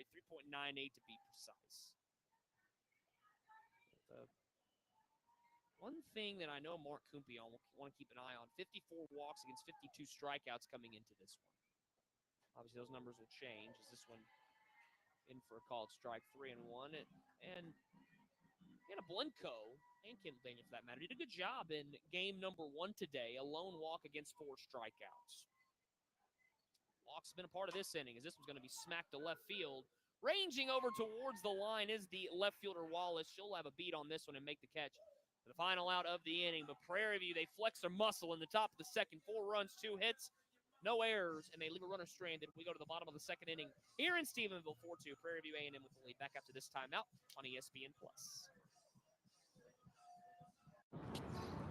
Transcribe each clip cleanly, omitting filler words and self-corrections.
rate, 3.98 to be precise. One thing that I know Mark Kumpion will want to keep an eye on, 54 walks against 52 strikeouts coming into this one. Obviously, those numbers will change as this one in for a called strike, 3-1. And Hannah Blenko, and Kim Daniel for that matter, did a good job in game number 1 today, a lone walk against 4 strikeouts. Walk's been a part of this inning as this one's going to be smacked to left field. Ranging over towards the line is the left fielder Wallace. She'll have a beat on this one and make the catch. The final out of the inning, but Prairie View, they flex their muscle in the top of the second. 4 runs, 2 hits, no errors, and they leave a runner stranded. We go to the bottom of the second inning here in Stephenville, 4-2. Prairie View A&M with the lead back after this timeout on ESPN+.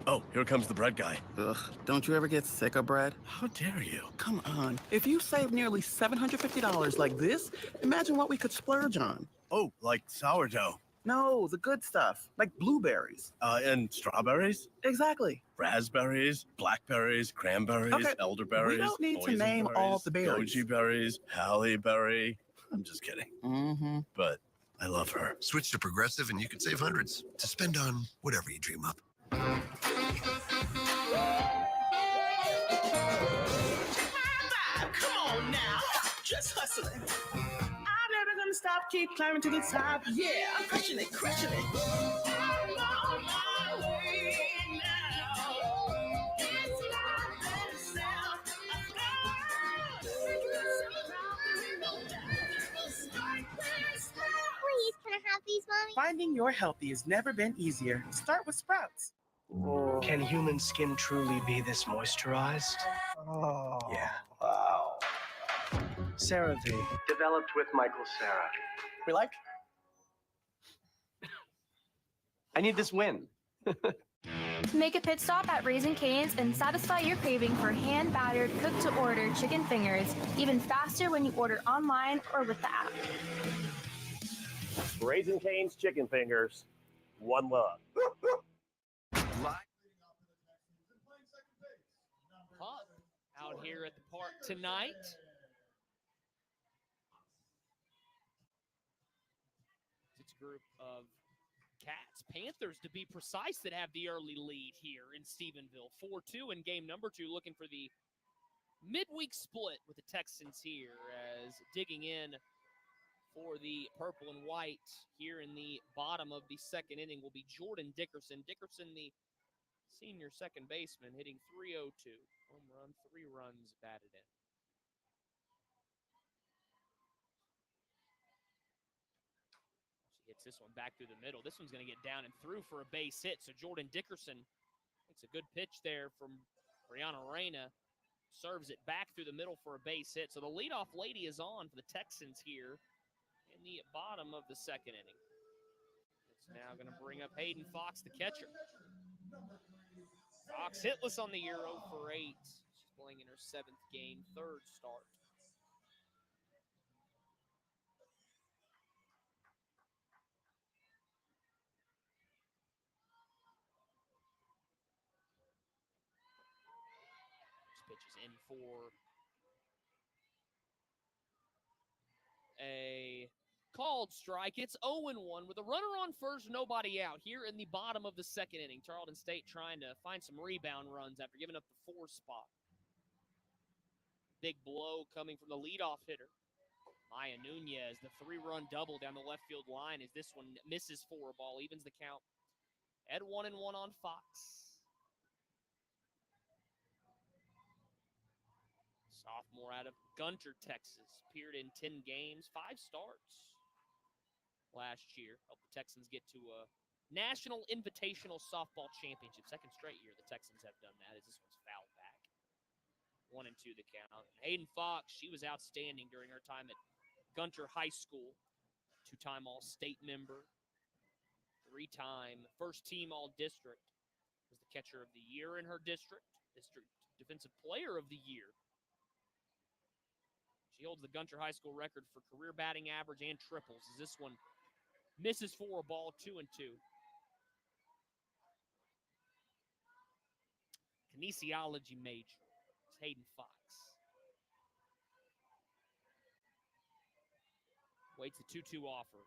Oh, here comes the bread guy. Ugh, don't you ever get sick of bread? How dare you? Come on. If you save nearly $750 like this, imagine what we could splurge on. Oh, like sourdough. No, the good stuff, like blueberries. And strawberries? Exactly. Raspberries, blackberries, cranberries, Okay, elderberries. we don't need to name all the berries. Goji berries, Halle berry. I'm just kidding. Mm-hmm. But I love her. Switch to Progressive and you can save hundreds to spend on whatever you dream up. Come on now, just hustling. I'm never gonna stop, keep climbing to the top. Yeah, I'm crushing it, crushing it. I'm on my way now. It's my best self. Please, can I have these, Mommy? Finding your healthy has never been easier. Start with Sprouts. Can human skin truly be this moisturized? Oh. Yeah. Wow. CeraVe, developed with Michael Cera. We like? I need this win. Make a pit stop at Raising Cane's and satisfy your craving for hand-battered, cooked-to-order chicken fingers, even faster when you order online or with the app. Raising Cane's chicken fingers. One love. Pup out here at the park tonight. It's a group of Cats, Panthers to be precise, that have the early lead here in Stephenville. 4-2 in game number 2, looking for the midweek split with the Texans here as digging in for the purple and white here in the bottom of the second inning will be Jordan Dickerson. Dickerson, the senior second baseman, hitting .302. Home run, 3 runs batted in. She hits this one back through the middle. This one's going to get down and through for a base hit. So Jordan Dickerson makes a good pitch there from Brianna Reyna. Serves it back through the middle for a base hit. So the leadoff lady is on for the Texans here in the bottom of the second inning. It's now going to bring up Hayden Fox, the catcher. Fox hitless on the year, 0 for 8. She's playing in her 7th game, 3rd start. This pitch is in for a called strike. It's 0-1 with a runner on first, nobody out here in the bottom of the second inning. Tarleton State trying to find some rebound runs after giving up the 4 spot. Big blow coming from the leadoff hitter. Maya Nunez, the 3-run double down the left field line as this one misses for a ball, evens the count at 1-1 on Fox. Sophomore out of Gunter, Texas, appeared in 10 games, 5 starts last year. Helped the Texans get to a National Invitational Softball Championship. 2nd straight year the Texans have done that as this one's fouled back. 1-2 the count. Hayden Fox, she was outstanding during her time at Gunter High School. 2-time All-State member. 3-time first-team All-District. Was the catcher of the year in her district. District Defensive Player of the Year. She holds the Gunter High School record for career batting average and triples as this one misses for a ball, 2-2. Kinesiology major. It's Hayden Fox. Waits a 2-2 offer.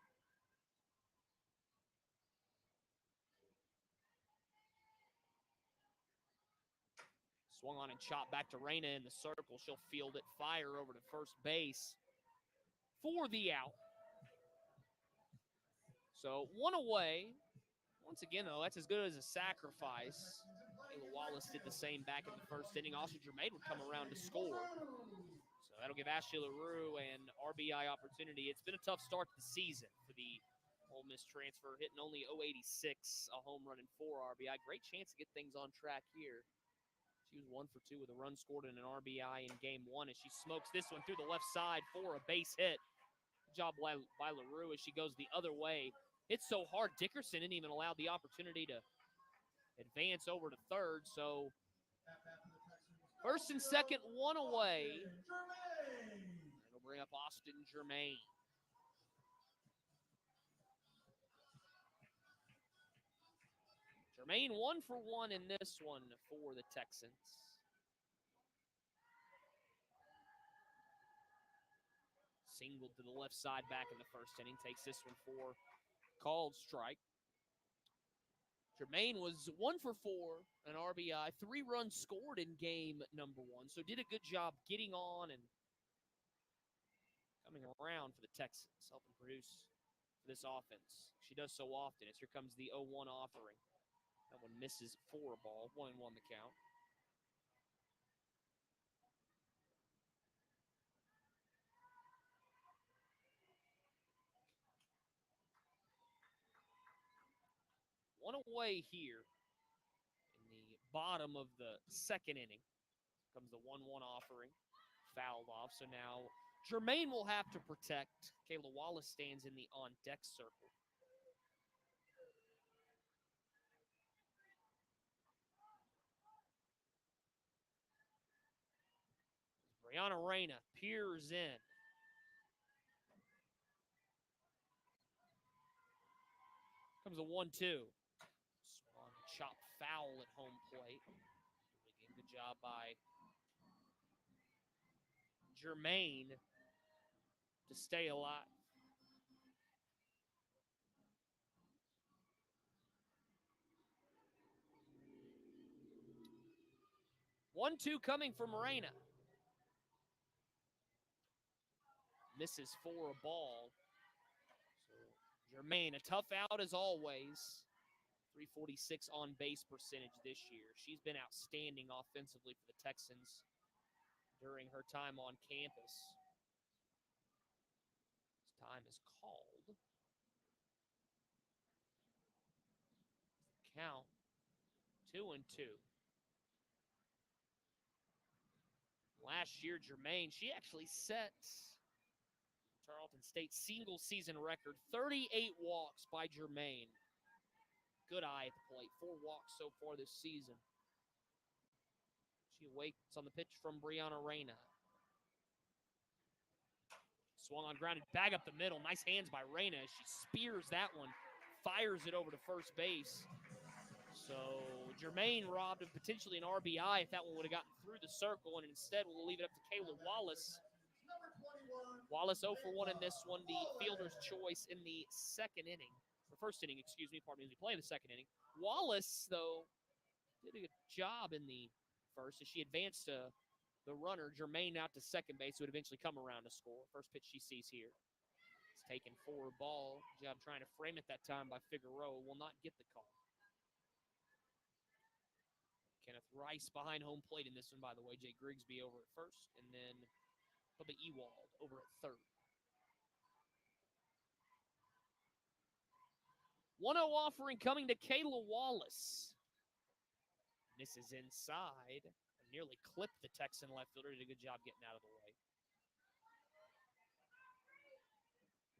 Swung on and chopped back to Reyna in the circle. She'll field it, fire over to first base for the out. So 1 away. Once again, though, that's as good as a sacrifice. Kayla Wallace did the same back in the first inning. Also, Jermaine would come around to score. So that'll give Ashley LaRue an RBI opportunity. It's been a tough start to the season for the Ole Miss transfer, hitting only .086, a home run and 4 RBI. Great chance to get things on track here. She was 1 for 2 with a run scored and an RBI in game 1 as she smokes this one through the left side for a base hit. Good job by LaRue as she goes the other way. Hits so hard, Dickerson didn't even allow the opportunity to advance over to third. So first and second, 1 away. It'll bring up Austin Germain. Germain 1 for 1 in this one for the Texans. Singled to the left side back in the first inning. Takes this one for called strike. Germain was 1 for 4, an RBI, 3 runs scored in game number 1. So did a good job getting on and coming around for the Texans, helping produce for this offense. She does so often as here comes the 0-1 offering. That one misses for a ball, 1-1 the count. One away here in the bottom of the second inning. Comes the 1-1 offering, fouled off. So now Germain will have to protect. Kayla Wallace stands in the on-deck circle. Brianna Reyna peers in. Comes a 1-2. Swan chop foul at home plate. Again, good job by Germain to stay alive. One, two coming from Reyna. Misses for a ball. So Germain, a tough out as always. 346 on base percentage this year. She's been outstanding offensively for the Texans during her time on campus. This time is called. Count 2-2. Last year, Germain, she actually set Tarleton State single season record, 38 walks by Germain. Good eye at the plate, 4 walks so far this season. She waits on the pitch from Brianna Reyna. Swung on grounded, bag up the middle. Nice hands by Reyna. She spears that one, fires it over to first base. So Germain robbed of potentially an RBI if that one would have gotten through the circle, and instead we'll leave it up to Kayla Wallace. Wallace 0 for 1 in this one, the fielder's choice in the second inning. Or first inning, excuse me, pardon me, as we play the second inning. Wallace, though, did a good job in the first as she advanced to the runner, Germain, out to second base, who would eventually come around to score. First pitch she sees here. It's taken for a ball. Good job trying to frame it that time by Figueroa. Will not get the call. Kenneth Rice behind home plate in this one, by the way. Jay Grigsby over at first, and then Bubba Ewald over at third. 1-0 offering coming to Kayla Wallace. This is inside. And nearly clipped the Texan left fielder. Did a good job getting out of the way.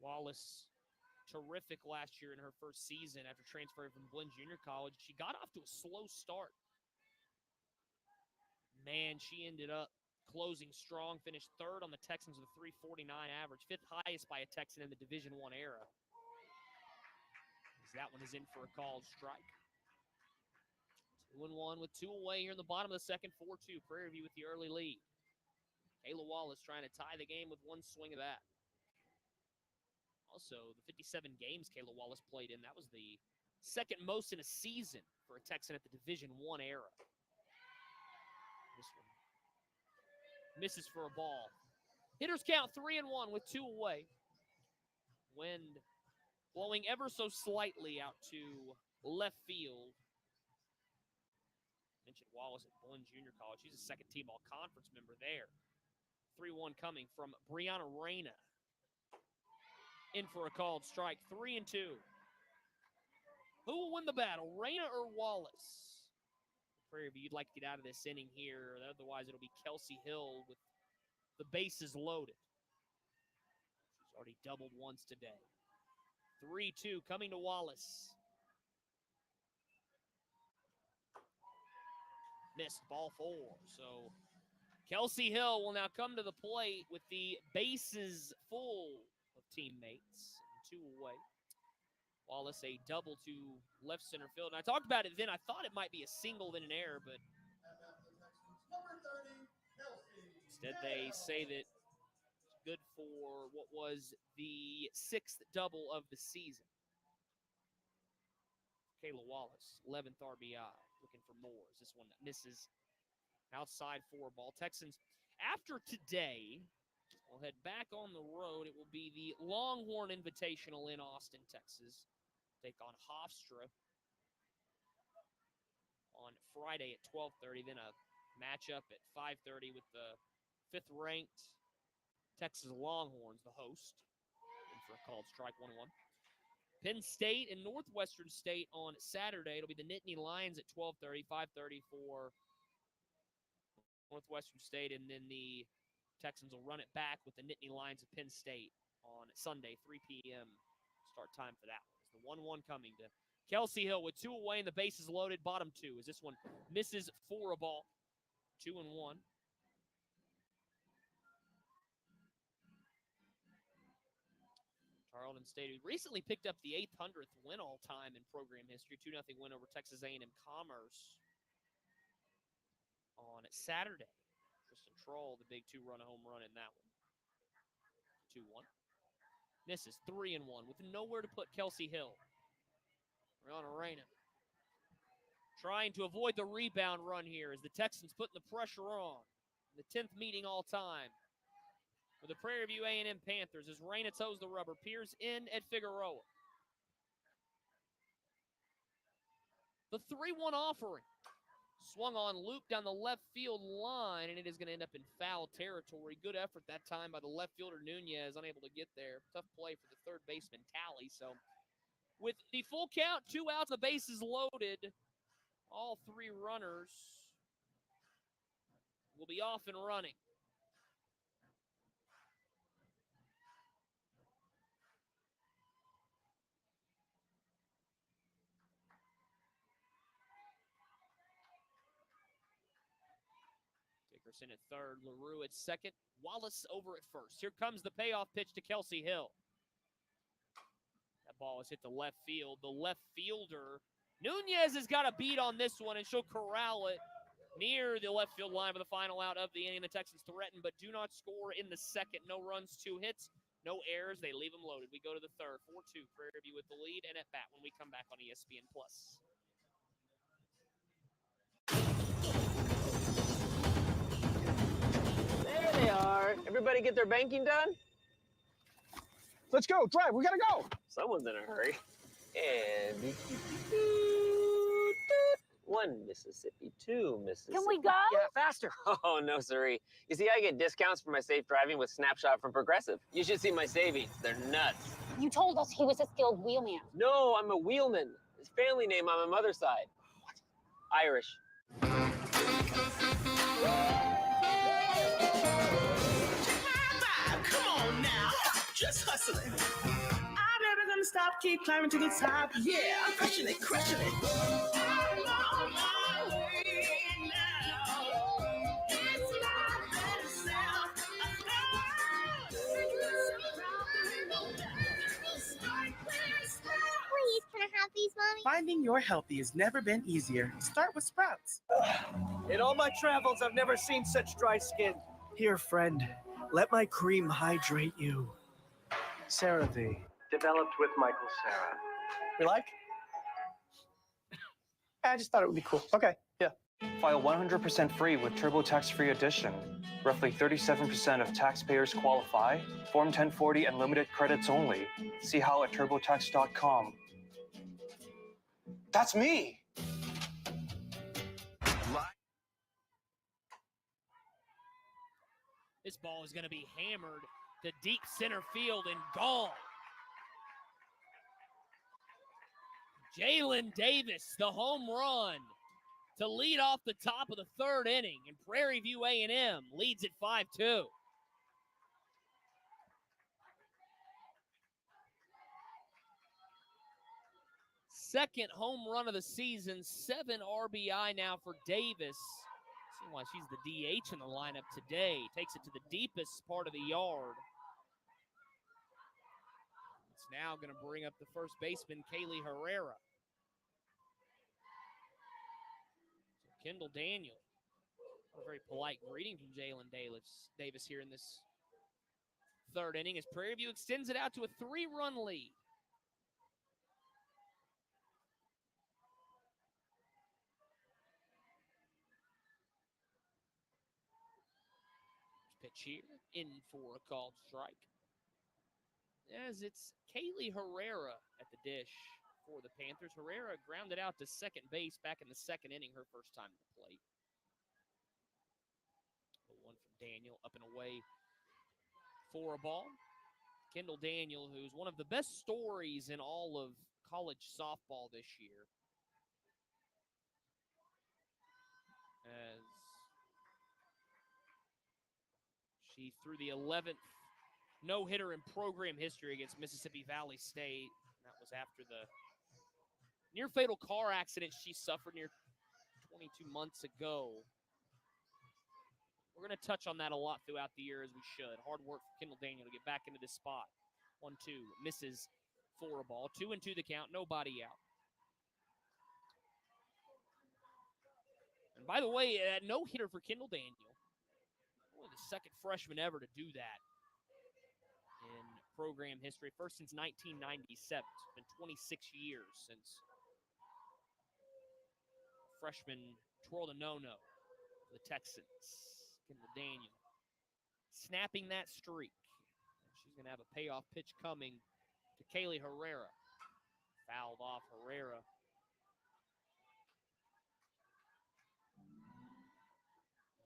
Wallace, terrific last year in her first season after transferring from Glenn Junior College. She got off to a slow start. Man, she ended up closing strong, finished third on the Texans with a 349 average, 5th highest by a Texan in the Division I era. As that one is in for a called strike. 2-1 with 2 away here in the bottom of the second, 4-2. Prairie View with the early lead. Kayla Wallace trying to tie the game with one swing of that. Also, the 57 games Kayla Wallace played in, that was the second most in a season for a Texan at the Division I era. This one misses for a ball. Hitters count 3-1 with 2 away. Wind blowing ever so slightly out to left field. Mentioned Wallace at Bowen Junior College. She's a second-team all-conference member there. 3-1 coming from Brianna Reyna. In for a called strike. 3-2. Who will win the battle, Reyna or Wallace? Prairie View, you'd like to get out of this inning here. Otherwise, it'll be Kelsey Hill with the bases loaded. She's already doubled once today. 3-2 coming to Wallace. Missed, ball 4. So Kelsey Hill will now come to the plate with the bases full of teammates. 2 away. Wallace a double to left center field. And I talked about it then. I thought it might be a single then an error, but instead they say that it's good for what was the 6th double of the season. Kayla Wallace, 11th RBI, looking for more. As this one misses outside 4 ball. Texans, after today, will head back on the road. It will be the Longhorn Invitational in Austin, Texas. Take on Hofstra on Friday at 12:30. Then a matchup at 5:30 with the 5th-ranked Texas Longhorns, the host. In for a called strike, 1-1. Penn State and Northwestern State on Saturday. It'll be the Nittany Lions at 12:30, 5:30 for Northwestern State, and then the Texans will run it back with the Nittany Lions of Penn State on Sunday, 3 p.m. start time for that one. It's the 1-1 coming to Kelsey Hill with 2 away and the bases loaded, bottom 2. As this one misses for a ball, 2-1. Tarleton State, who recently picked up the 800th win all-time in program history, 2-0 win over Texas A&M Commerce on Saturday. Tristan Troll, the big 2-run home run in that one. 2-1. Misses 3-1 with nowhere to put Kelsey Hill. Brianna Reyna trying to avoid the rebound run here as the Texans putting the pressure on. The 10th meeting all time for the Prairie View A&M Panthers as Reyna toes the rubber. Peers in at Figueroa. The 3-1 offering. Swung on loop down the left field line, and it is going to end up in foul territory. Good effort that time by the left fielder Nunez, unable to get there. Tough play for the third baseman Talley. So with the full count, 2 outs, the bases loaded, all 3 runners will be off and running. Dickerson at third, LaRue at second, Wallace over at first. Here comes the payoff pitch to Kelsey Hill. That ball has hit the left field. The left fielder, Nunez, has got a beat on this one, and she'll corral it near the left field line for the final out of the inning. The Texans threaten, but do not score in the second. No runs, 2 hits, no errors. They leave them loaded. We go to the third, 4-2. Prairie View with the lead, and at bat when we come back on ESPN+. There they are. Everybody get their banking done? Let's go. Drive. We gotta go. Someone's in a hurry. And 1 Mississippi, 2 Mississippi. Can we go? Yeah, faster. Oh, no, siree. You see, I get discounts for my safe driving with Snapshot from Progressive. You should see my savings. They're nuts. You told us he was a skilled wheelman. No, I'm a wheelman. His family name on my mother's side. What? Irish. Come on now, just hustling. I'm never gonna stop, keep climbing to the top. Yeah, I'm crushing it, crushing it. I'm on my way now. It's my better self. Please, can I have these, Mommy? Finding your healthy has never been easier. Start with Sprouts. In all my travels, I've never seen such dry skin. Here, friend, let my cream hydrate you. CeraVe. Developed with Michael Sarah. We like? I just thought it would be cool. Okay, yeah. File 100% free with TurboTax Free Edition. Roughly 37% of taxpayers qualify. Form 1040 and limited credits only. See how at turbotax.com. That's me! This ball is going to be hammered to deep center field and gone. Jalen Davis, the home run to lead off the top of the third inning, and Prairie View A&M leads at 5-2. Second home run of the season, 7 RBI now for Davis. See why she's the DH in the lineup today. Takes it to the deepest part of the yard. It's now going to bring up the first baseman, Kaylee Herrera. So Kendall Daniel. A very polite greeting from Jalen Davis here in this third inning as Prairie View extends it out to a 3-run lead. Pitch here, in for a called strike. As it's Kaylee Herrera at the dish for the Panthers. Herrera grounded out to second base back in the second inning, her first time at the plate. The one from Daniel, up and away for a ball. Kendall Daniel, who's one of the best stories in all of college softball this year. As she threw the 11th no-hitter in program history against Mississippi Valley State. That was after the near-fatal car accident she suffered near 22 months ago. We're going to touch on that a lot throughout the year, as we should. Hard work for Kendall Daniel to get back into this spot. 1-2, misses for a ball. 2-2 the count, nobody out. And by the way, no-hitter for Kendall Daniel. Only the second freshman ever to do that in program history. First since 1997. It's been 26 years since freshman twirled a no-no for the Texans. Kendall Daniel snapping that streak. She's going to have a payoff pitch coming to Kaylee Herrera. Fouled off Herrera.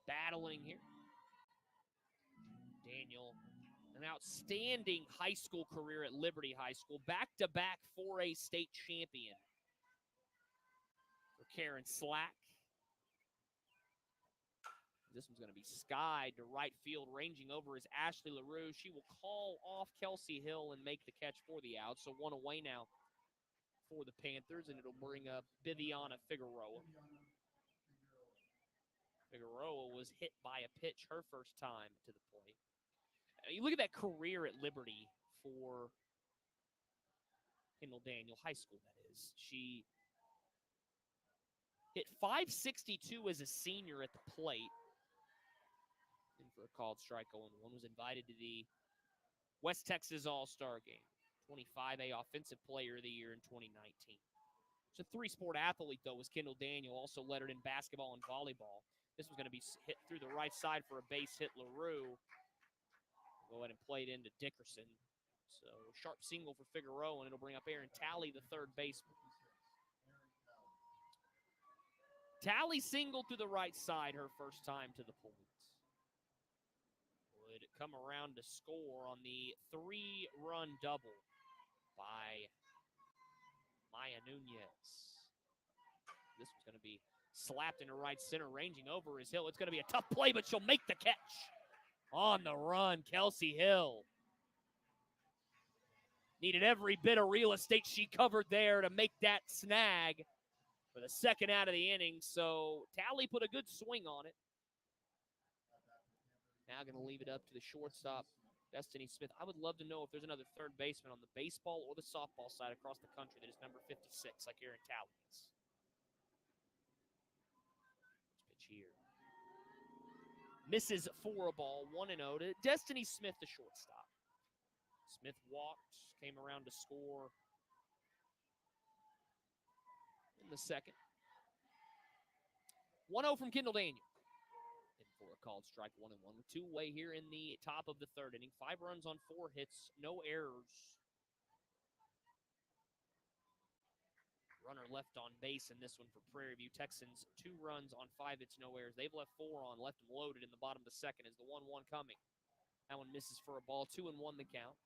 Battling here. Daniel, an outstanding high school career at Liberty High School. Back-to-back 4A state champion for Karen Slack. This one's going to be skied to right field. Ranging over is Ashley LaRue. She will call off Kelsey Hill and make the catch for the out. So one away now for the Panthers, and it'll bring up Viviana Figueroa. Figueroa was hit by a pitch her first time to the plate. You look at that career at Liberty for Kendall Daniel, high school that is. She hit .562 as a senior at the plate. In for a called strike 0-1. Was invited to the West Texas All-Star Game. 25A Offensive Player of the Year in 2019. She's a three-sport athlete, though, was Kendall Daniel. Also lettered in basketball and volleyball. This was going to be hit through the right side for a base hit. LaRue go ahead and play it into Dickerson. So sharp single for Figueroa, and it'll bring up Aaron Talley, the third baseman. Talley singled to the right side her first time to the plate. Would come around to score on the 3-run double by Maya Nunez. This one's going to be slapped into right center, ranging over is Hill. It's going to be a tough play, but she'll make the catch. On the run, Kelsey Hill. Needed every bit of real estate she covered there to make that snag for the second out of the inning. So Talley put a good swing on it. Now going to leave it up to the shortstop, Destiny Smith. I would love to know if there's another third baseman on the baseball or the softball side across the country that is number 56, like Aaron Talley is. Pitch here. Misses for a ball, 1-0 to Destiny Smith, the shortstop. Smith walked, came around to score in the second. 1-0 from Kendall Daniel. In for a called strike, 1-1 with two away here in the top of the third inning. 5 runs on 4 hits, no errors. Runner left on base in this one for Prairie View. Texans 2 runs on 5 hits, no errors. They've left 4 on, left them loaded in the bottom of the second as the 1-1 coming. That one misses for a ball, 2-1 the count.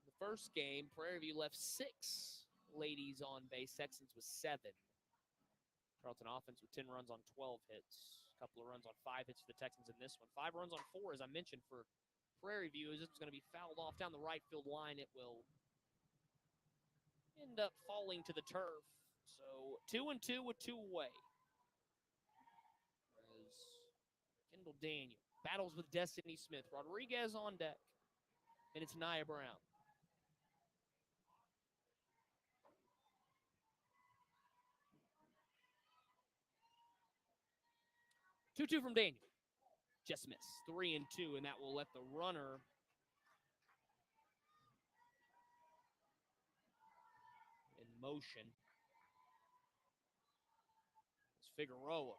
The first game, Prairie View left 6 ladies on base. Texans with 7. Tarleton offense with 10 runs on 12 hits. A couple of runs on 5 hits for the Texans in this one. 5 runs on 4, as I mentioned, for Prairie View. As this is going to be fouled off down the right field line, it will end up falling to the turf. So 2-2 with 2 away. As Kendall Daniel battles with Destiny Smith. Rodriguez on deck. And it's Nia Brown. 2-2 from Daniel. Just miss. 3-2, and that will let the runner in motion. It's Figueroa.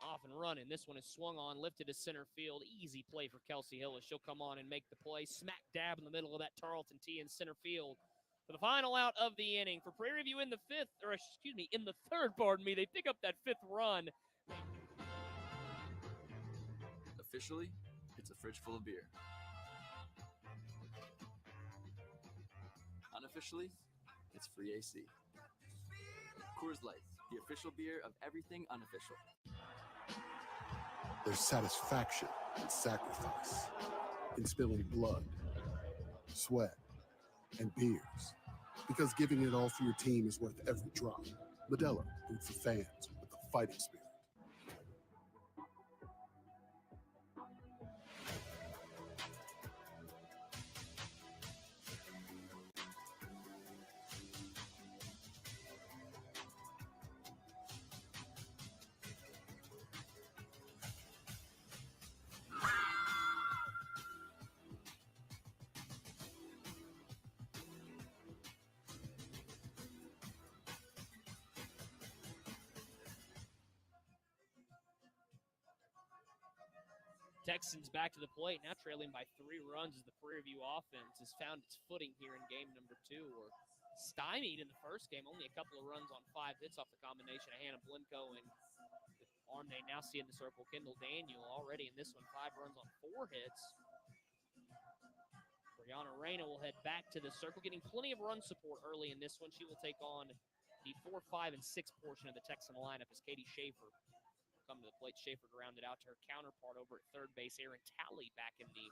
Off and running. This one is swung on, lifted to center field. Easy play for Kelsey Hillis. She'll come on and make the play. Smack dab in the middle of that Tarleton tee in center field. For the final out of the inning. For Prairie View in the in the third, they pick up that 5th run. Officially, it's a fridge full of beer. Unofficially, it's free AC. Coors Light, the official beer of everything unofficial. There's satisfaction in sacrifice, in spilling blood, sweat, and beers. Because giving it all for your team is worth every drop. Modelo, brewed for fans with a fighting spirit. Texans back to the plate, now trailing by 3 runs as the Prairie View offense has found its footing here in game number 2, or stymied in the first game. Only a couple of runs on 5 hits off the combination of Hannah Blimko and the arm they now see in the circle, Kendall Daniel. Already in this one, 5 runs on 4 hits. Brianna Reyna will head back to the circle, getting plenty of run support early in this one. She will take on the 4, 5, and 6 portion of the Texan lineup as Katie Schaefer come to the plate. Schaefer grounded out to her counterpart over at third base, Aaron Talley, back in the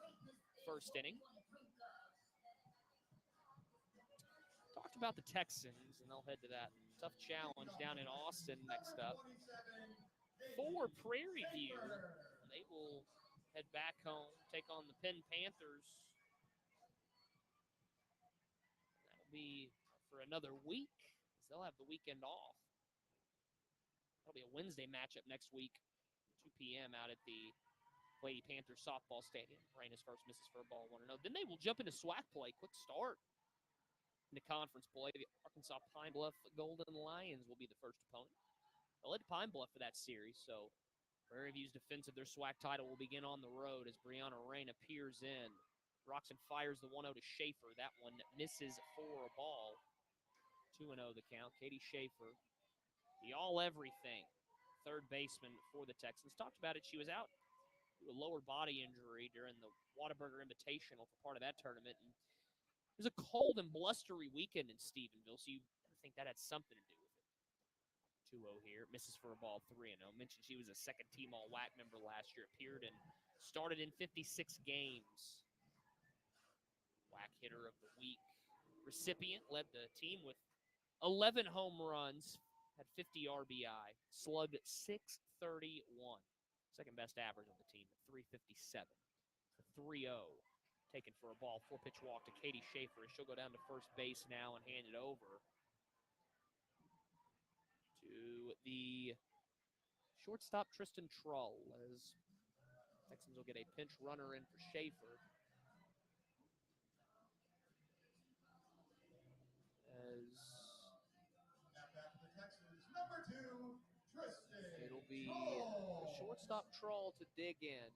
first inning. Talked about the Texans, and they'll head to that tough challenge down in Austin next up. For Prairie View, they will head back home, take on the Penn Panthers. That'll be for another week, as they'll have the weekend off. That'll be a Wednesday matchup next week, 2 p.m. out at the Lady Panthers softball stadium. Raina's first misses for a ball, 1-0. Then they will jump into SWAC play. Quick start in the conference play. The Arkansas Pine Bluff Golden Lions will be the first opponent. They'll head to Pine Bluff for that series, so Prairie View's defense of their SWAC title will begin on the road as Brianna Reyna peers in. Rocks and fires the 1-0 to Schaefer. That one misses for a ball. 2-0 the count. Katie Schaefer, the all-everything third baseman for the Texans. Talked about it. She was out with a lower body injury during the Whataburger Invitational for part of that tournament. And it was a cold and blustery weekend in Stephenville, so you think that had something to do with it. 2-0 here. Misses for a ball, 3-0. Mentioned she was a second-team All-WAC member last year. Appeared and started in 56 games. WAC hitter of the week recipient. Led the team with 11 home runs. Had 50 RBI, slugged 631. Second best average on the team at 357. 3-0. Taken for a ball, 4-pitch walk to Katie Schaefer. She'll go down to first base now and hand it over to the shortstop, Tristan Trull, as Texans will get a pinch runner in for Schaefer. It'll be a shortstop Troll to dig in.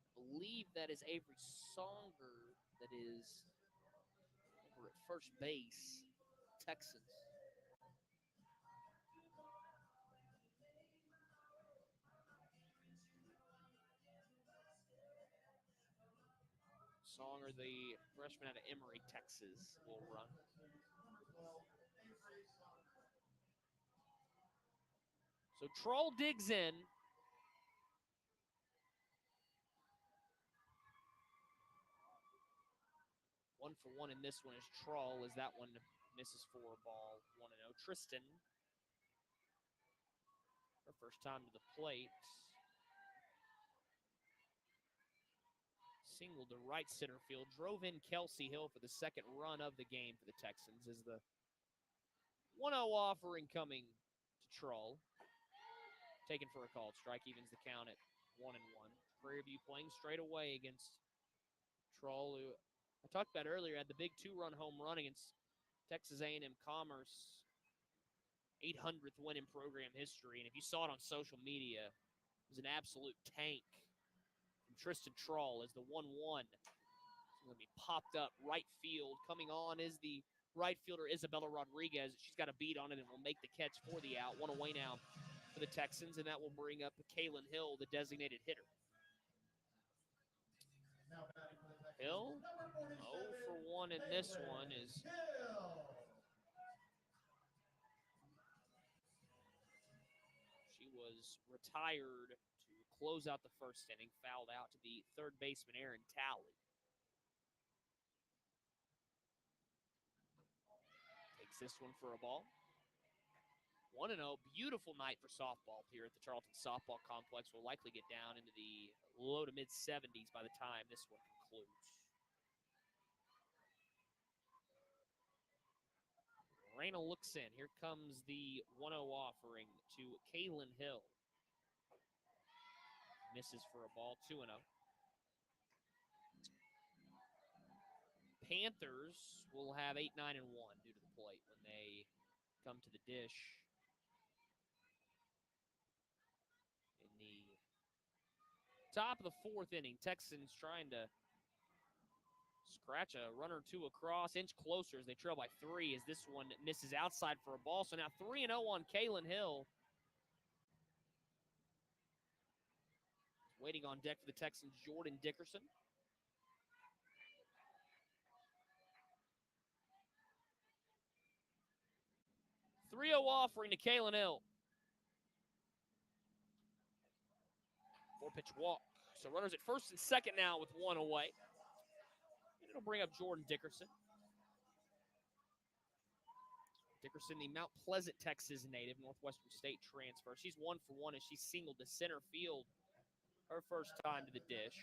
I believe that is Avery Songer that is over at first base, Texans. Songer, the freshman out of Emory, Texas, will run. So Troll digs in. One for one in this one is Troll, as that one misses for a ball. 1-0. Tristan, her first time to the plate. Singled to right center field. Drove in Kelsey Hill for the second run of the game for the Texans as the 1-0 offering coming to Troll. Taken for a called strike, evens the count at 1-1. Prairie View playing straight away against Troll, who I talked about earlier, had the big 2-run home run against Texas A&M Commerce, 800th win in program history. And if you saw it on social media, it was an absolute tank from Tristan Troll as the 1-1 is going to be popped up right field. Coming on is the right fielder Isabella Rodriguez. She's got a beat on it and will make the catch for the out. One away now for the Texans, and that will bring up Kaylin Hill, the designated hitter. Hill, 0 for 1 in this one is she was retired to close out the first inning, fouled out to the third baseman Aaron Talley. Takes this one for a ball. 1-0, beautiful night for softball here at the Tarleton Softball Complex. Will likely get down into the low to mid 70s by the time this one concludes. Reyna looks in. Here comes the 1-0 offering to Kaylin Hill. Misses for a ball, 2-0. Panthers will have 8, 9, and 1 due to the plate when they come to the dish. In the top of the fourth inning, Texans trying to scratch a runner or two across, inch closer as they trail by 3 as this one misses outside for a ball. So now 3-0 on Kaylin Hill. Waiting on deck for the Texans, Jordan Dickerson. Offering to Kaylin Hill. 4-pitch walk. So runners at first and second now with 1 away. And it'll bring up Jordan Dickerson. Dickerson, the Mount Pleasant, Texas native, Northwestern State transfer. She's 1 for 1 as she singled to center field her first time to the dish.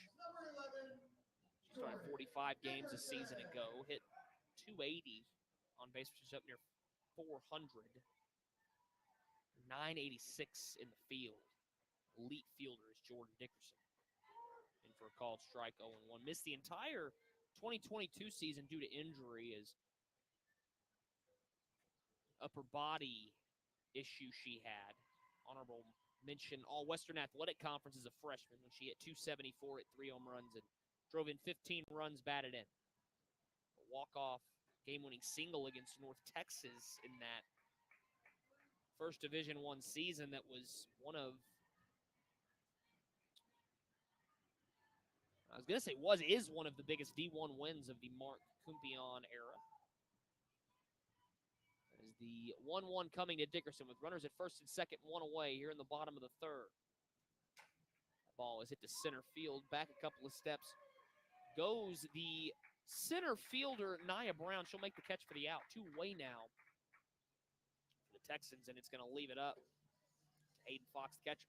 She started 45 games a season ago, hit 280 on base, which is up near 400. 986 in the field. Elite fielder is Jordan Dickerson. In for a called strike, 0-1. Missed the entire 2022 season due to injury as upper body issue she had. Honorable mention All-Western Athletic Conference as a freshman when she hit 274 at 3 home runs and drove in 15 runs batted in. A walk-off game-winning single against North Texas in that first Division I season that was one of, is one of the biggest D1 wins of the Mark Kumpion era. As the 1-1 coming to Dickerson with runners at first and second, 1 away here in the bottom of the third. That ball is hit to center field, back a couple of steps. Goes the center fielder, Nia Brown. She'll make the catch for the out. 2 away now for the Texans, and it's going to leave it up to Aiden Fox, the catcher.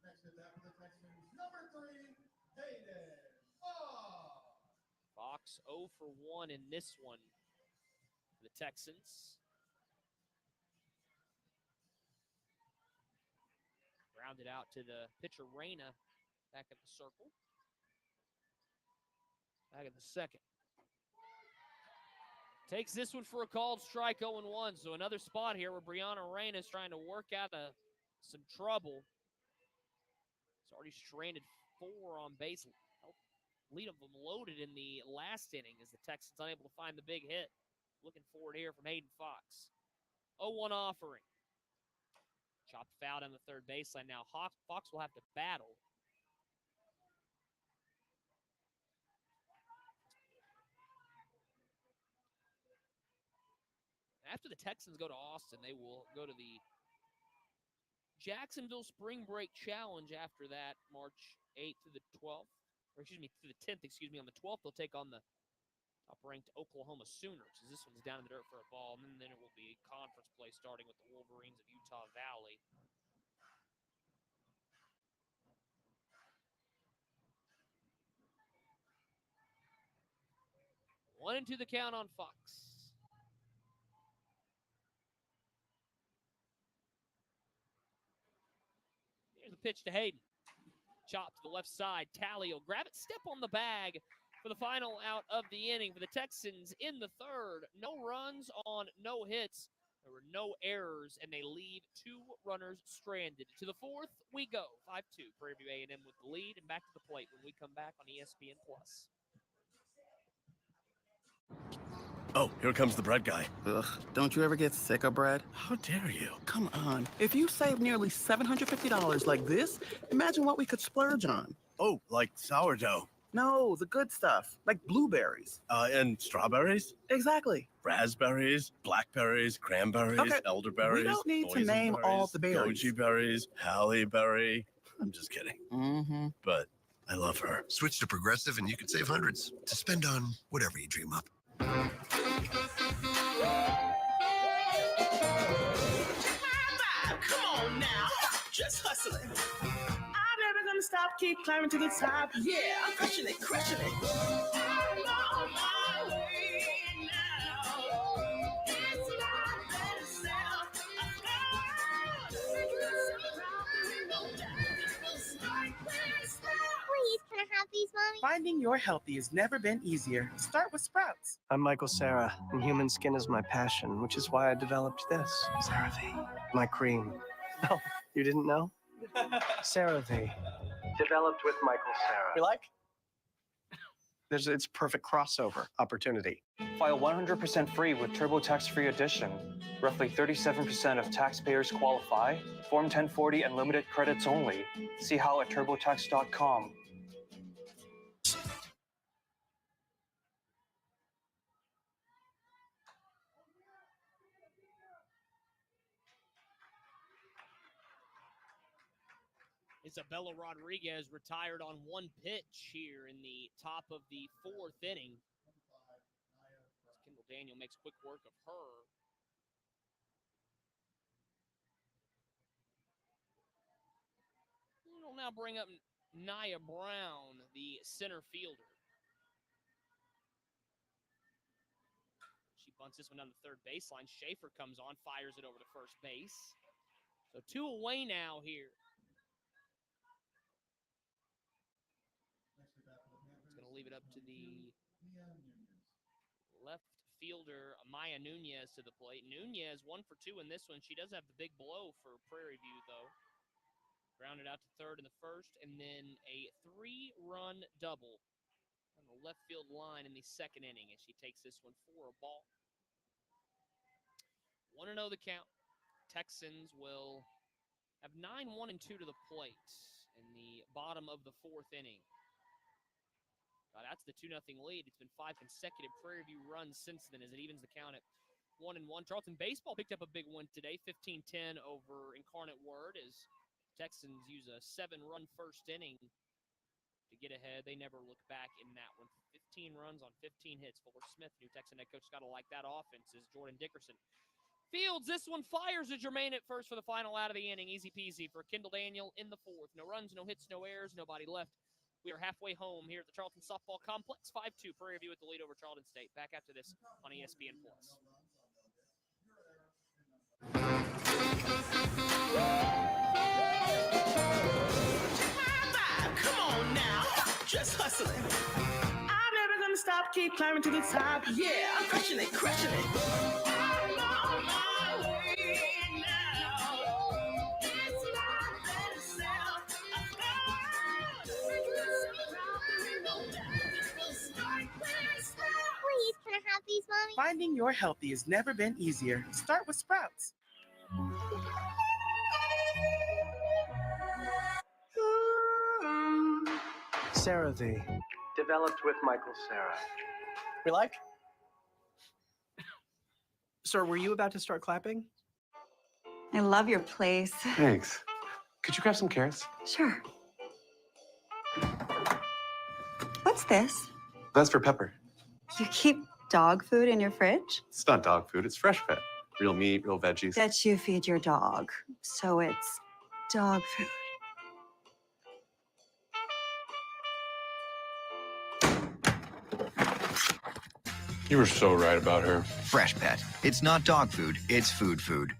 Next is that for the Texans, number 3, Hayden Fox. Fox 0 for 1 in this one for the Texans. Grounded out to the pitcher, Reyna, back at the circle. Back at the second. Takes this one for a called strike, 0-1. So another spot here where Brianna Reyna is trying to work out some trouble. It's already stranded 4 on base. Lead of them loaded in the last inning as the Texans unable to find the big hit. Looking forward here from Hayden Fox. 0-1 offering. Chopped foul down the third baseline. Now Fox will have to battle. After the Texans go to Austin, they will go to the Jacksonville Spring Break Challenge after that, March 8th through the 12th. Or excuse me, through the 10th, On the 12th, they'll take on the top-ranked Oklahoma Sooners, as this one's down in the dirt for a ball, and then it will be conference play starting with the Wolverines of Utah Valley. One and two the count on Fox. Here's the pitch to Hayden. Chop to the left side. Talley will grab it, step on the bag for the final out of the inning for the Texans in the third. No runs on no hits. There were no errors, and they leave 2 runners stranded. To the fourth, we go. 5-2, Prairie View A&M with the lead, and back to the plate when we come back on ESPN+. Oh, here comes the bread guy. Ugh, don't you ever get sick of bread? How dare you? Come on. If you save nearly $750 like this, imagine what we could splurge on. Oh, like sourdough. No, the good stuff, like blueberries. And strawberries? Exactly. Raspberries, blackberries, cranberries, Okay, elderberries. we don't need to name all the berries. Goji berries, Halle berry. I'm just kidding. Mm-hmm. But I love her. Switch to Progressive and you can save hundreds to spend on whatever you dream up. Come on now, just hustling. I'm never gonna stop, keep climbing to the top. Yeah, I'm crushing it, crushing it. I'm on my way now. It's my best self. Please, can I have these, Mommy? Finding your healthy has never been easier. Start with Sprouts. I'm Michael Sarah, and human skin is my passion, which is why I developed this. CeraVe. My cream. Oh, you didn't know? CeraVe. Developed with Michael Sarah. You like? It's perfect crossover opportunity. File 100% free with TurboTax Free Edition. Roughly 37% of taxpayers qualify. Form 1040 and limited credits only. See how at turbotax.com. Isabella Rodriguez retired on 1 pitch here in the top of the 4th inning. Kendall Daniel makes quick work of her. We'll now bring up Nia Brown, the center fielder. She bunts this one down the third baseline. Schaefer comes on, fires it over to first base. So 2 away now here. Leave it up to the left fielder, Maya Nunez, to the plate. Nunez 1 for 2 in this one. She does have the big blow for Prairie View, though. Grounded out to third in the first, and then a 3-run double on the left field line in the second inning as she takes this one for a ball. 1-0 the count. Texans will have 9-1-2 to the plate in the bottom of the 4th inning. That's the 2-0 lead. It's been 5 consecutive Prairie View runs since then as it evens the count at 1-1. Tarleton baseball picked up a big win today, 15-10 over Incarnate Word, as Texans use a 7-run first inning to get ahead. They never look back in that one. 15 runs on 15 hits. Fuller Smith, new Texan head coach, got to like that offense, as Jordan Dickerson fields this one, fires to Jermaine at first for the final out of the inning. Easy peasy for Kendall Daniel in the 4th. No runs, no hits, no errors, nobody left. We are halfway home here at the Tarleton Softball Complex. 5-2, Prairie View with the lead over Tarleton State. Back after this on ESPN+. hustling. I'm never gonna stop, keep climbing to the top. Yeah, I'm crushing it, crushing it. I'm on my way now. It's my better self. Please, can I have these, Mommy? Finding your healthy has never been easier. Start with Sprouts. CeraVe. Developed with Michael Cera. We like? Sir, were you about to start clapping? I love your place. Thanks. Could you grab some carrots? Sure. What's this? That's for Pepper. You keep dog food in your fridge? It's not dog food, it's fresh pet. Real meat, real veggies. That you feed your dog. So it's dog food. You were so right about her. Fresh Pet. It's not dog food, it's food food.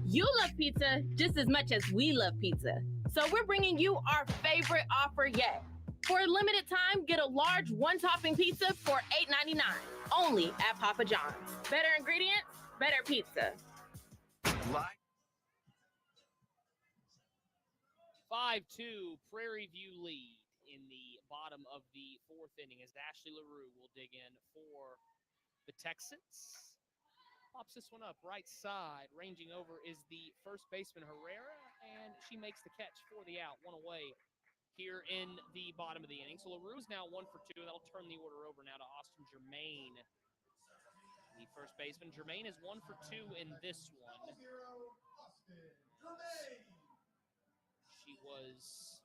You love pizza just as much as we love pizza. So we're bringing you our favorite offer yet. For a limited time, get a large one-topping pizza for $8.99. Only at Papa John's. Better ingredients, better pizza. 5-2, Prairie View lead in the bottom of the fourth inning as Ashley LaRue will dig in for the Texans. Pops this one up right side. Ranging over is the first baseman Herrera, and she makes the catch for the out. One away here in the bottom of the inning. So LaRue is now 1 for 2. That'll turn the order over now to Austin Germain, the first baseman. Germain is 1 for 2 in this one. She was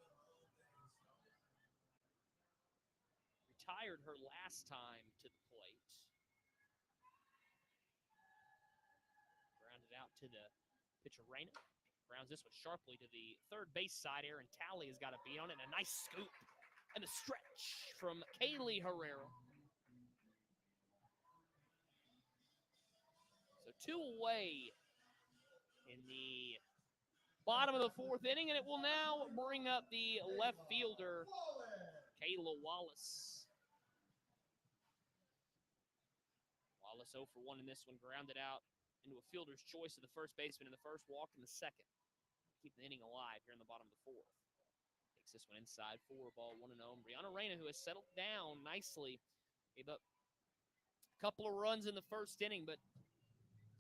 retired her last time to the plate. Grounded out to the pitcher, Reyna. Grounds this one sharply to the third base side. Aaron Talley has got a beat on it. And a nice scoop and a stretch from Kaylee Herrera. So 2 away in the bottom of the fourth inning, and it will now bring up the left fielder, Kayla Wallace. Wallace 0 for 1 in this one, grounded out into a fielder's choice of the first baseman in the first, walk in the second. Keep the inning alive here in the bottom of the fourth. Takes this one inside, 4-0, 1-0. Brianna Reyna, who has settled down nicely, gave up a couple of runs in the first inning, but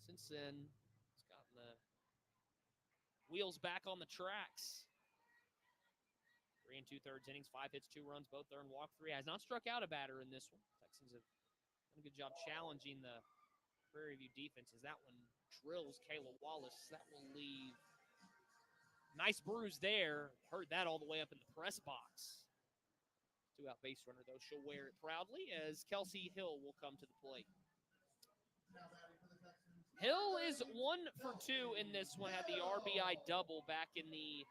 since then, it's gotten the wheels back on the tracks. 3 2/3 innings, 5 hits, 2 runs, both earned, walk 3. Has not struck out a batter in this one. Texans have done a good job challenging the Prairie View defense as that one drills Kayla Wallace. That will leave. Nice bruise there. Heard that all the way up in the press box. 2-out base runner, though. She'll wear it proudly as Kelsey Hill will come to the plate. Hill is 1 for 2 in this one. Had the RBI double back in the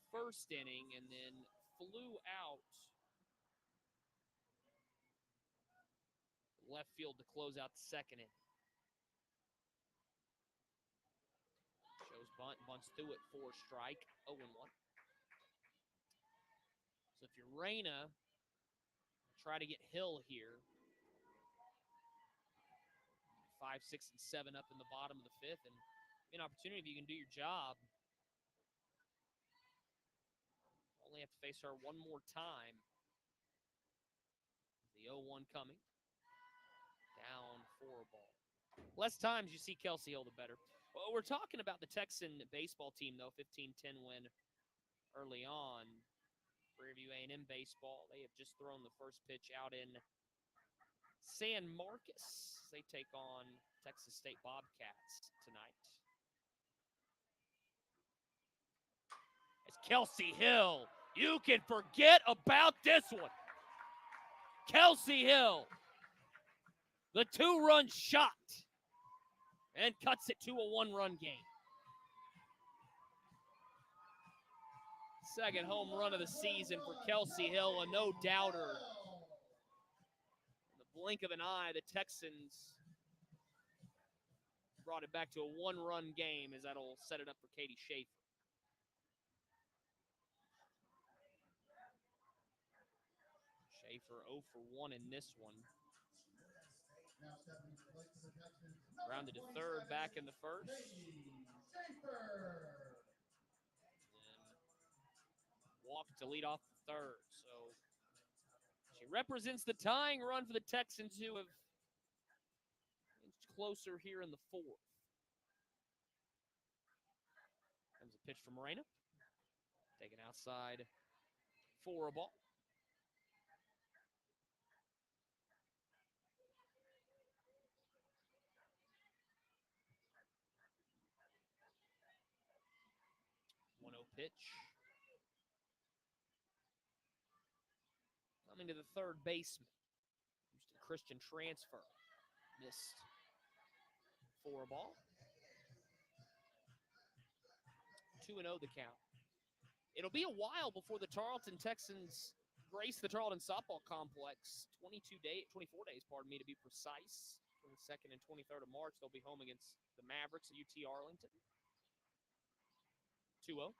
first inning and then flew out left field to close out the second inning. Shows bunt, bunts through it for a strike, 0-1. So if you're Reyna, try to get Hill here. 5, 6, and 7 up in the bottom of the fifth, and an opportunity if you can do your job. Only have to face her one more time. The 0-1 coming. Down 4 ball. Less times you see Kelsey Hill, the better. Well, we're talking about the Texan baseball team, though. 15-10 win early on. Prairie View A&M baseball. They have just thrown the first pitch out in San Marcos. They take on Texas State Bobcats tonight. It's Kelsey Hill. You can forget about this one. Kelsey Hill. The 2-run shot. And cuts it to a 1-run game. Second home run of the season for Kelsey Hill, a no-doubter. In the blink of an eye, the Texans brought it back to a 1-run game as that'll set it up for Katie Schaefer. Schaefer 0 for 1 in this one. Now stepping to the plate for the Texans. Rounded to third, back in the first. Schaefer. Walked to lead off the third. So she represents the tying run for the Texans, who have inched closer here in the fourth. Comes a pitch from Moreno. Taken outside for a ball. Pitch. Coming to the third baseman. Houston Christian transfer. Missed for a ball. 2-0 the count. It'll be a while before the Tarleton Texans grace the Tarleton softball complex. 24 days, to be precise. 22nd and 23rd of March, they'll be home against the Mavericks at UT Arlington. 2-0.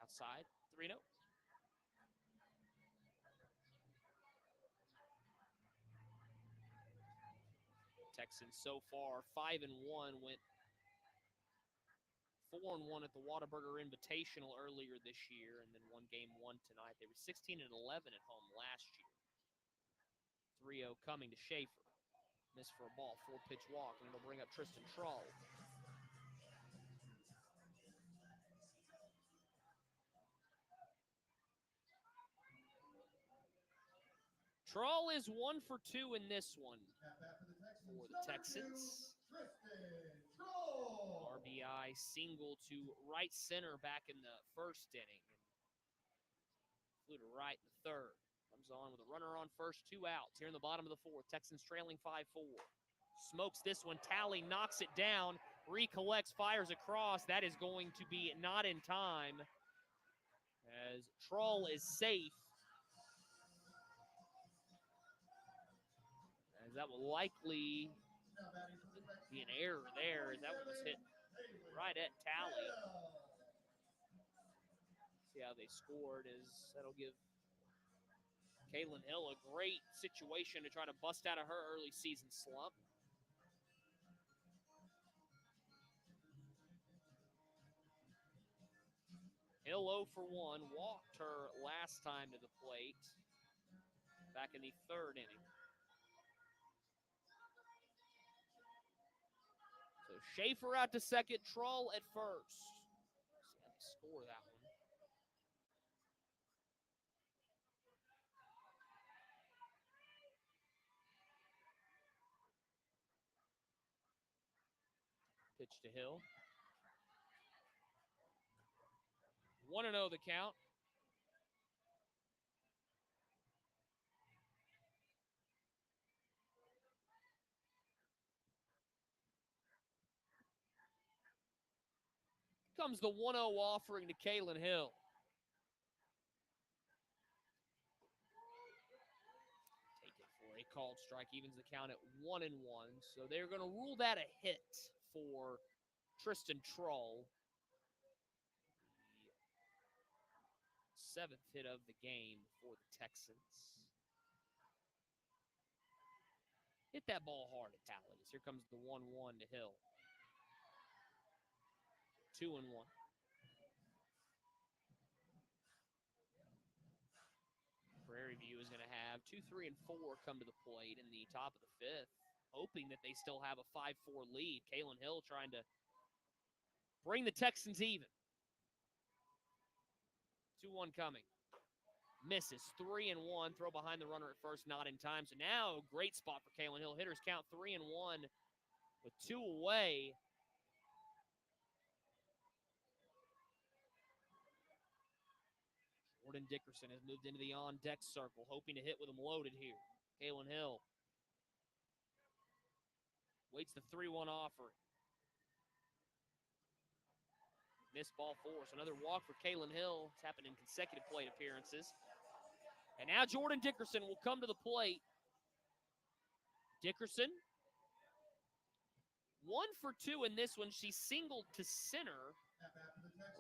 Outside, 3-0. Texans so far 5-1, went 4-1 at the Whataburger Invitational earlier this year, and then won game 1 tonight. They were 16-11 at home last year. 3-0 coming to Schaefer. Missed for a ball, 4-pitch walk, and it'll bring up Tristan Trull. Trull is 1 for 2 in this one for the Texans. RBI single to right center back in the first inning. Flew to right in the third. Comes on with a runner on first, 2 outs. Here in the bottom of the fourth, Texans trailing 5-4. Smokes this one. Talley knocks it down, recollects, fires across. That is going to be not in time, as Trull is safe. That will likely be an error there, as that one was hit right at Talley. See how they scored, as that'll give Kaylin Hill a great situation to try to bust out of her early season slump. Hill 0 for 1, walked her last time to the plate back in the third inning. So Schaefer out to second, Trull at first. See how they score that one. Pitch to Hill. 1-0 the count. Comes the 1-0 offering to Kaylin Hill. Take it for a called strike, evens the count at 1-1. So they're going to rule that a hit for Tristan Trull. The 7th hit of the game for the Texans. Hit that ball hard at Talley. Here comes the 1-1 to Hill. 2-1. Prairie View is going to have 2, 3, and 4 come to the plate in the top of the 5th, hoping that they still have a 5-4 lead. Kaylin Hill trying to bring the Texans even. 2-1 coming. Misses. 3-1. Throw behind the runner at first, not in time. So now, great spot for Kaylin Hill. Hitters count 3-1 with 2 away. Jordan Dickerson has moved into the on-deck circle, hoping to hit with him loaded here. Kaylin Hill waits the 3-1 offering. Missed ball 4, so another walk for Kaylin Hill. It's happened in consecutive plate appearances. And now Jordan Dickerson will come to the plate. Dickerson, 1 for 2 in this one. She singled to center.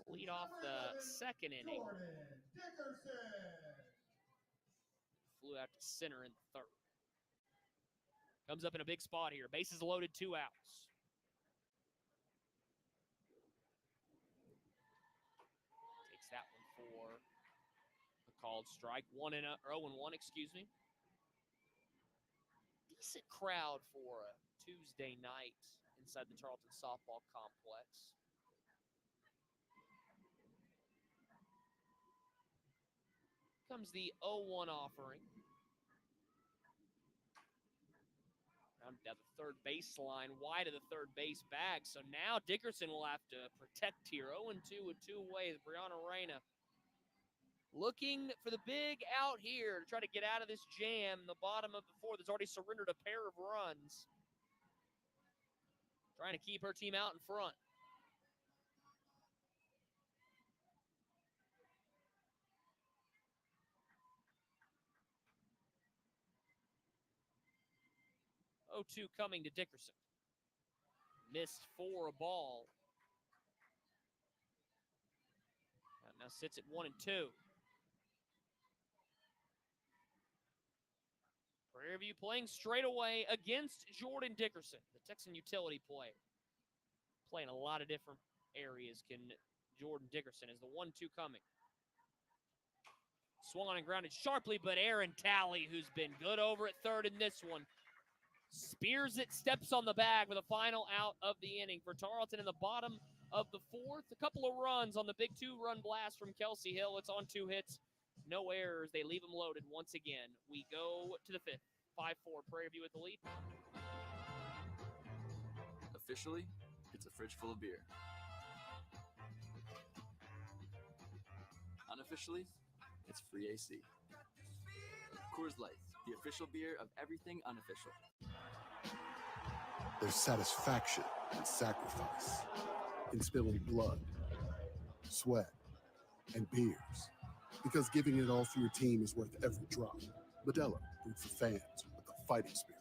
Lead off the second inning. flew out to center in the third. Comes up in a big spot here. Bases loaded, 2 outs. Takes that one for a called strike. 0-1, excuse me. Decent crowd for a Tuesday night inside the Tarleton softball complex. Comes the 0-1 offering. Rounded down the third baseline, wide of the third base bag. So now Dickerson will have to protect here. 0-2 with 2 away. Brianna Reyna looking for the big out here to try to get out of this jam. The bottom of the fourth has already surrendered a pair of runs. Trying to keep her team out in front. Oh-2 coming to Dickerson. Missed for a ball. Now sits at 1-2. Prairie View playing straight away against Jordan Dickerson, the Texan utility player. Playing a lot of different areas can Jordan Dickerson as the 1-2 coming. Swung on and grounded sharply, but Aaron Talley, who's been good over at third in this one, spears it, steps on the bag for the final out of the inning for Tarleton in the bottom of the fourth. A couple of runs on the big 2-run blast from Kelsey Hill. It's on 2 hits, no errors. They leave them loaded once again. We go to the fifth. 5-4, Prairie View with the lead. Officially, it's a fridge full of beer. Unofficially, it's free AC. Coors Light, the official beer of everything unofficial. There's satisfaction in sacrifice, in spilling blood, sweat, and beers. Because giving it all for your team is worth every drop. Modelo, brewed for fans with a fighting spirit.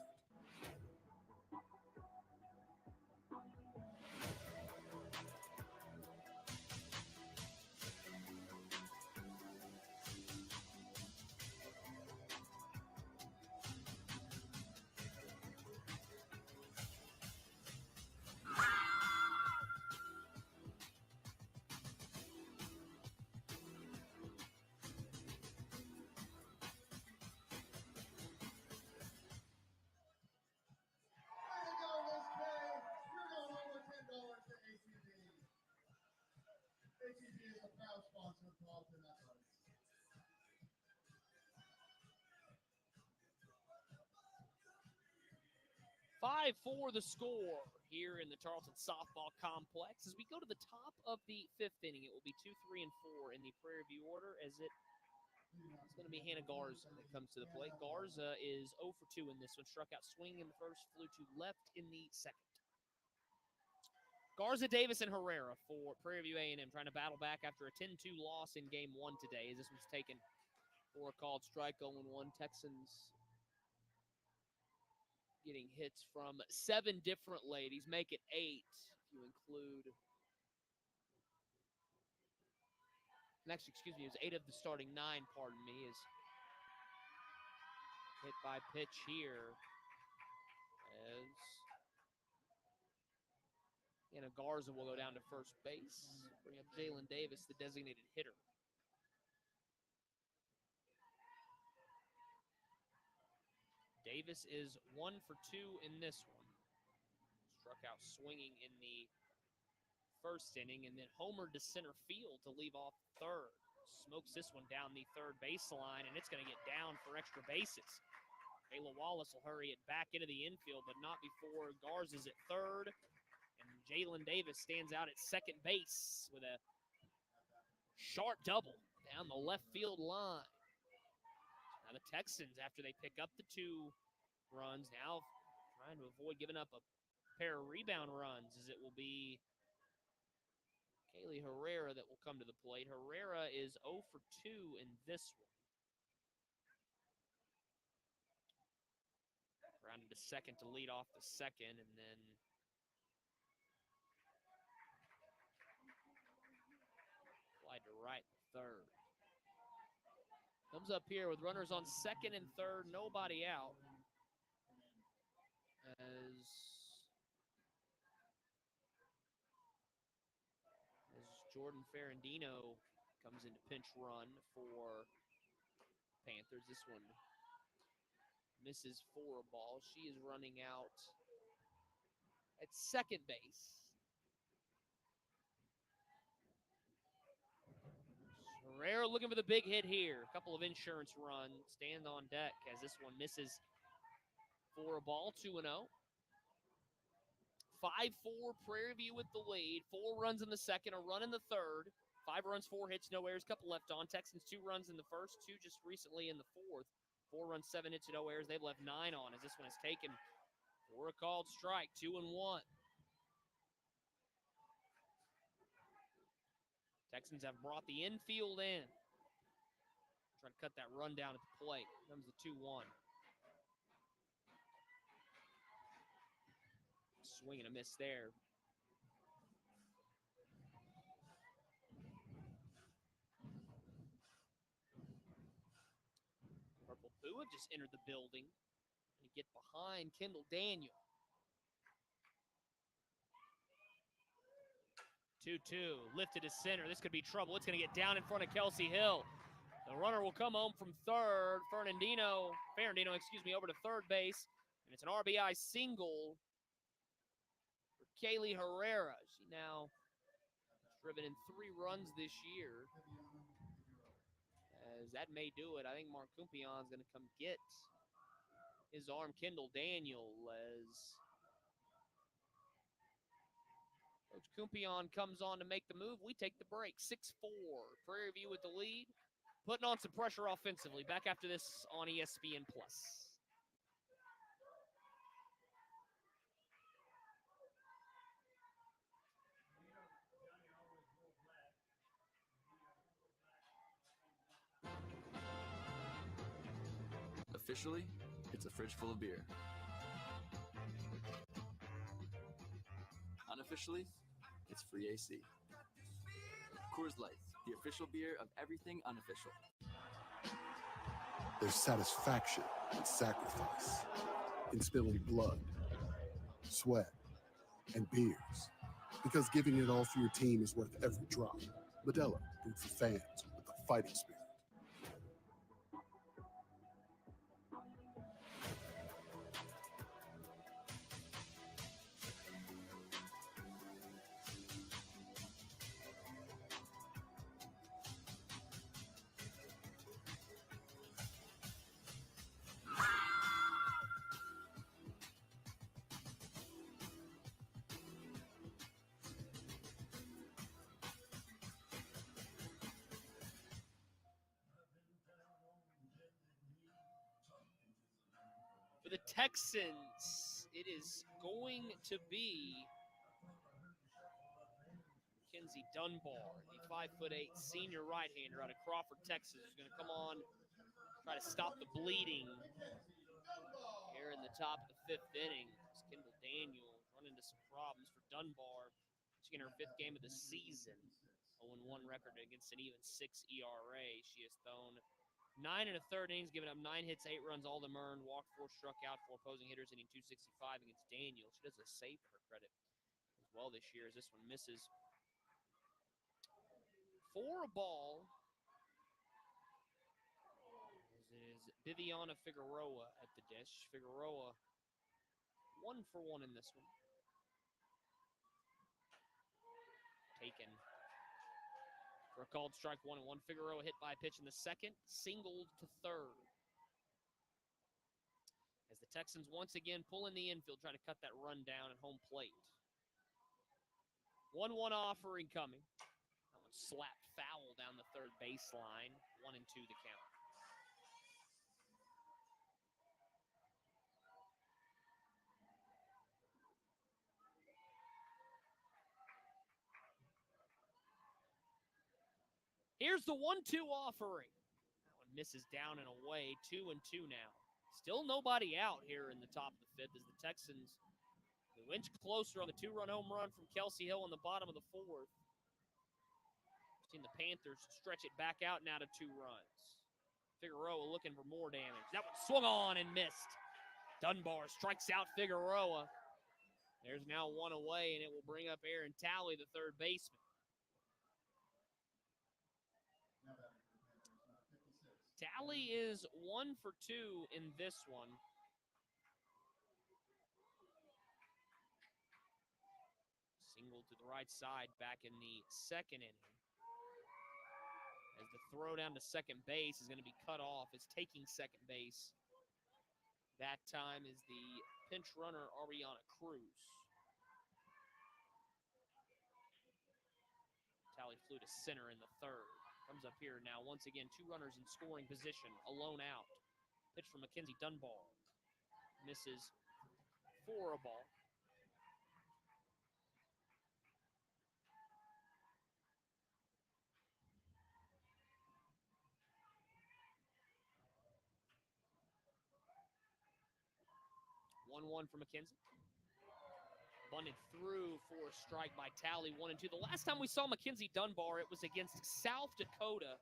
ATG is a proud sponsor of Tarleton Athletics. Five for the score here in the Tarleton softball complex. As we go to the top of the fifth inning, it will be 2, 3, and 4 in the Prairie View order, as it's going to be Hannah Garza that comes to the plate. Garza is 0 for 2 in this one. Struck out swinging in the first, flew to left in the second. Garza, Davis, and Herrera for Prairie View A&M, trying to battle back after a 10-2 loss in Game 1 today, as this one's taken for a called strike. 0-1. Texans getting hits from 7 different ladies, make it 8 if you include. Next, excuse me, it was 8 of the starting 9, pardon me, is hit by pitch here as Anna Garza will go down to first base. Bring up Jalen Davis, the designated hitter. Davis is 1 for 2 in this one. Struck out swinging in the first inning and then homered to center field to leave off third. Smokes this one down the third baseline, and it's going to get down for extra bases. Kayla Wallace will hurry it back into the infield, but not before Garza's at third. And Jalen Davis stands out at second base with a sharp double down the left field line. Now the Texans, after they pick up the 2 runs, now trying to avoid giving up a pair of rebound runs, as it will be Kaylee Herrera that will come to the plate. Herrera is 0 for 2 in this one. Grounded to second to lead off the second, and then fly to right third. Comes up here with runners on second and third, nobody out. As Jordan Ferrandino comes into pinch run for Panthers. This one misses for a ball. She is running out at second base. Herrera looking for the big hit here. A couple of insurance runs. Stand on deck as this one misses for a ball, 2-0. 5-4, Prairie View with the lead. 4 runs in the second, a run in the third. 5 runs, 4 hits, no errors, couple left on. Texans 2 runs in the first, 2 just recently in the fourth. 4 runs, 7 hits, no errors. They've left 9 on as this one is taken for a called strike, 2-1. Texans have brought the infield in. Try to cut that run down at the plate. Comes the 2-1. Swing and a miss there. Purple Poo have just entered the building and get behind Kendall Daniel. 2-2, lifted to center. This could be trouble. It's going to get down in front of Kelsey Hill. The runner will come home from third. Ferrandino, over to third base. And it's an RBI single for Kaylee Herrera. She now has driven in 3 runs this year. As that may do it. I think Mark Cumpion's going to come get his arm. Kendall Daniel as Coach Cumpion comes on to make the move. We take the break. 6-4. Prairie View with the lead. Putting on some pressure offensively. Back after this on ESPN+. Officially, it's a fridge full of beer. Unofficially, it's free AC. Coors Light, the official beer of everything unofficial. There's satisfaction in sacrifice, in spilling blood, sweat, and beers. Because giving it all for your team is worth every drop. Modelo, brewed for fans with a fighting spirit. For the Texans, it is going to be Mackenzie Dunbar, the 5'8" senior right-hander out of Crawford, Texas, who's going to come on, try to stop the bleeding here in the top of the 5th inning. Kendall Daniel run into some problems for Dunbar. She's in her 5th game of the season. 0-1 record against an even 6 ERA. She has thrown 9 1/3 innings, giving up 9 hits, 8 runs, all of them earned, walked 4, struck out 4 opposing hitters, hitting .265 against Daniel. She does a save to her credit as well this year as this one misses for a ball. This is Viviana Figueroa at the dish. Figueroa 1 for 1 in this one. Taken for a called strike, 1-1. Figueroa hit by a pitch in the second, singled to third. As the Texans once again pull in the infield, try to cut that run down at home plate. 1-1 offering coming. That one slapped foul down the third baseline. 1-2 the count. Here's the 1-2 offering. That one misses down and away. 2-2 now. Still nobody out here in the top of the 5th as the Texans move inch closer on the 2-run home run from Kelsey Hill in the bottom of the 4th. Seen the Panthers stretch it back out now to 2 runs. Figueroa looking for more damage. That one swung on and missed. Dunbar strikes out Figueroa. There's now one away, and it will bring up Aaron Talley, the third baseman. Talley is 1 for 2 in this one. Single to the right side back in the second inning. As the throw down to second base is going to be cut off. It's taking second base. That time is the pinch runner, Ariana Cruz. Talley flew to center in the third. Comes up here now. Once again, 2 runners in scoring position. Alone out. Pitch from Mackenzie Dunbar. Misses for a ball. One for McKenzie. Bunted through for a strike by Talley, 1-2. The last time we saw Mackenzie Dunbar, it was against South Dakota.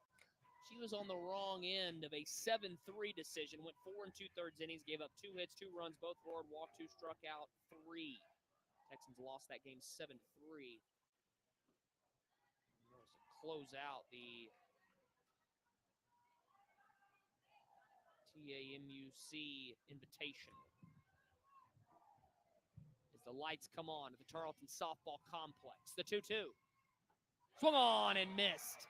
She was on the wrong end of a 7-3 decision. Went 4 2/3 innings, gave up 2 hits, 2 runs, both scored, walked 2, struck out 3. Texans lost that game 7-3. Close out the TAMUC Invitation. As the lights come on at the Tarleton Softball Complex. The 2-2. Swung on and missed.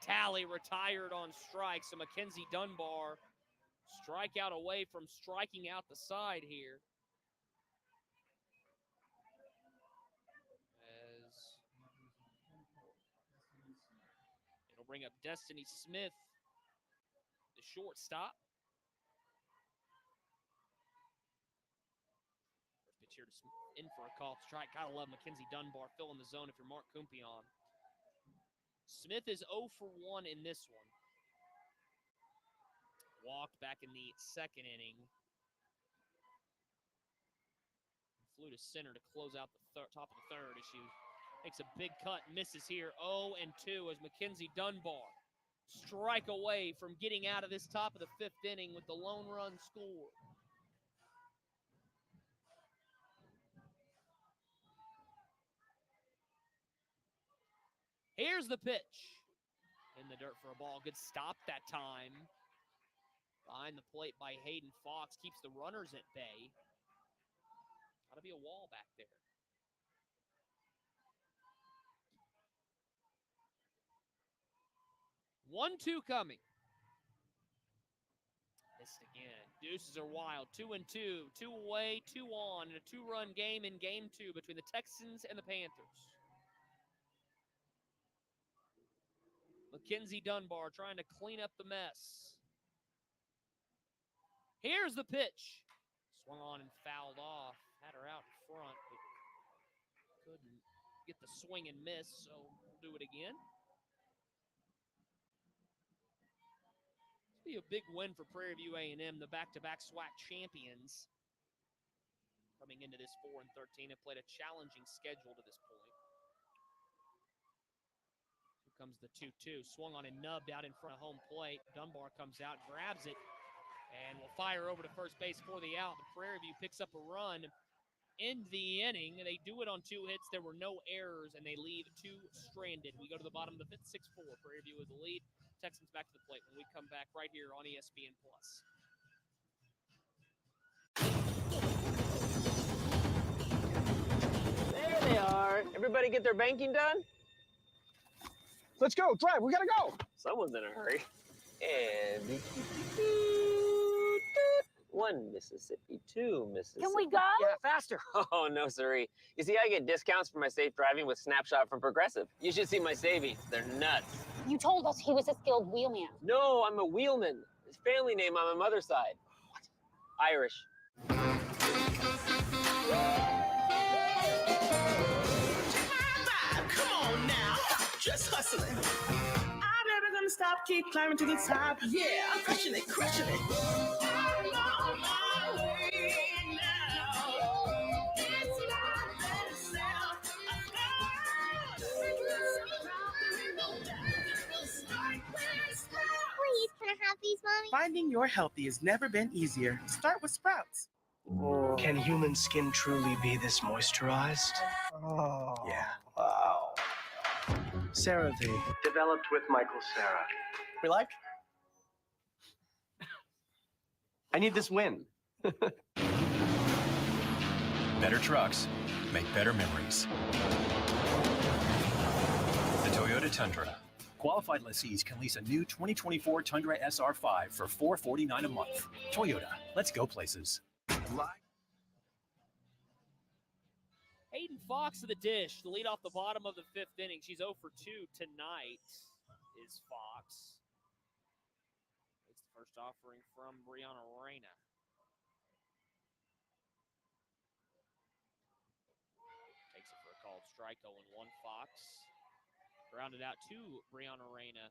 Talley retired on strike, so Mackenzie Dunbar strikeout away from striking out the side here. As it'll bring up Destiny Smith, the shortstop. First pitch here to in for a call strike. Gotta love Mackenzie Dunbar filling the zone if you're Mark Kumpion. Smith is 0 for 1 in this one. Walked back in the second inning. Flew to center to close out the top of the third as she makes a big cut. Misses here. 0-2 as Mackenzie Dunbar strike away from getting out of this top of the 5th inning with the lone run score. Here's the pitch. In the dirt for a ball. Good stop that time. Behind the plate by Hayden Fox. Keeps the runners at bay. Got to be a wall back there. 1-2 coming. Missed again. Deuces are wild. 2-2. 2 away, 2 on in a 2-run game in game 2 between the Texans and the Panthers. Mackenzie Dunbar trying to clean up the mess. Here's the pitch. Swung on and fouled off. Had her out in front, but couldn't get the swing and miss, so we'll do it again. This will be a big win for Prairie View A&M, the back-to-back SWAC champions. Coming into this 4-13, have played a challenging schedule to this point. Here comes the 2-2. Swung on and nubbed out in front of home plate. Dunbar comes out, grabs it, and will fire over to first base for the out. But Prairie View picks up a run in the inning. They do it on 2 hits. There were no errors, and they leave 2 stranded. We go to the bottom of the 5th, 6-4. Prairie View with the lead. Texans back to the plate when we come back right here on ESPN+. There they are. Everybody get their banking done? Let's go. Drive. We got to go. Someone's in a hurry. And 1 Mississippi, 2 Mississippi. Can we go? Yeah, faster. Oh, no, siree. You see, I get discounts for my safe driving with Snapshot from Progressive. You should see my savings. They're nuts. You told us he was a skilled wheelman. No, I'm a wheelman. His family name on my mother's side. What? Irish. Come on now, just hustling. I'm never gonna stop, keep climbing to the top. Yeah, I'm crushing it, crushing it. I'm on my way now. It's not better sound. Please, can I have these, Mommy? Finding your healthy has never been easier. Start with Sprouts. Can human skin truly be this moisturized? Oh. Yeah. Wow. CeraVe, developed with Michael Cera. We like? I need this win. Better trucks make better memories. The Toyota Tundra. Qualified lessees can lease a new 2024 Tundra SR5 for $449 a month. Toyota, let's go places. Hayden Fox to the dish. The lead off the bottom of the 5th inning. She's 0 for 2 tonight is Fox. It's the first offering from Brianna Reyna. Takes it for a called strike, 0-1 Fox. Grounded out to Brianna Reyna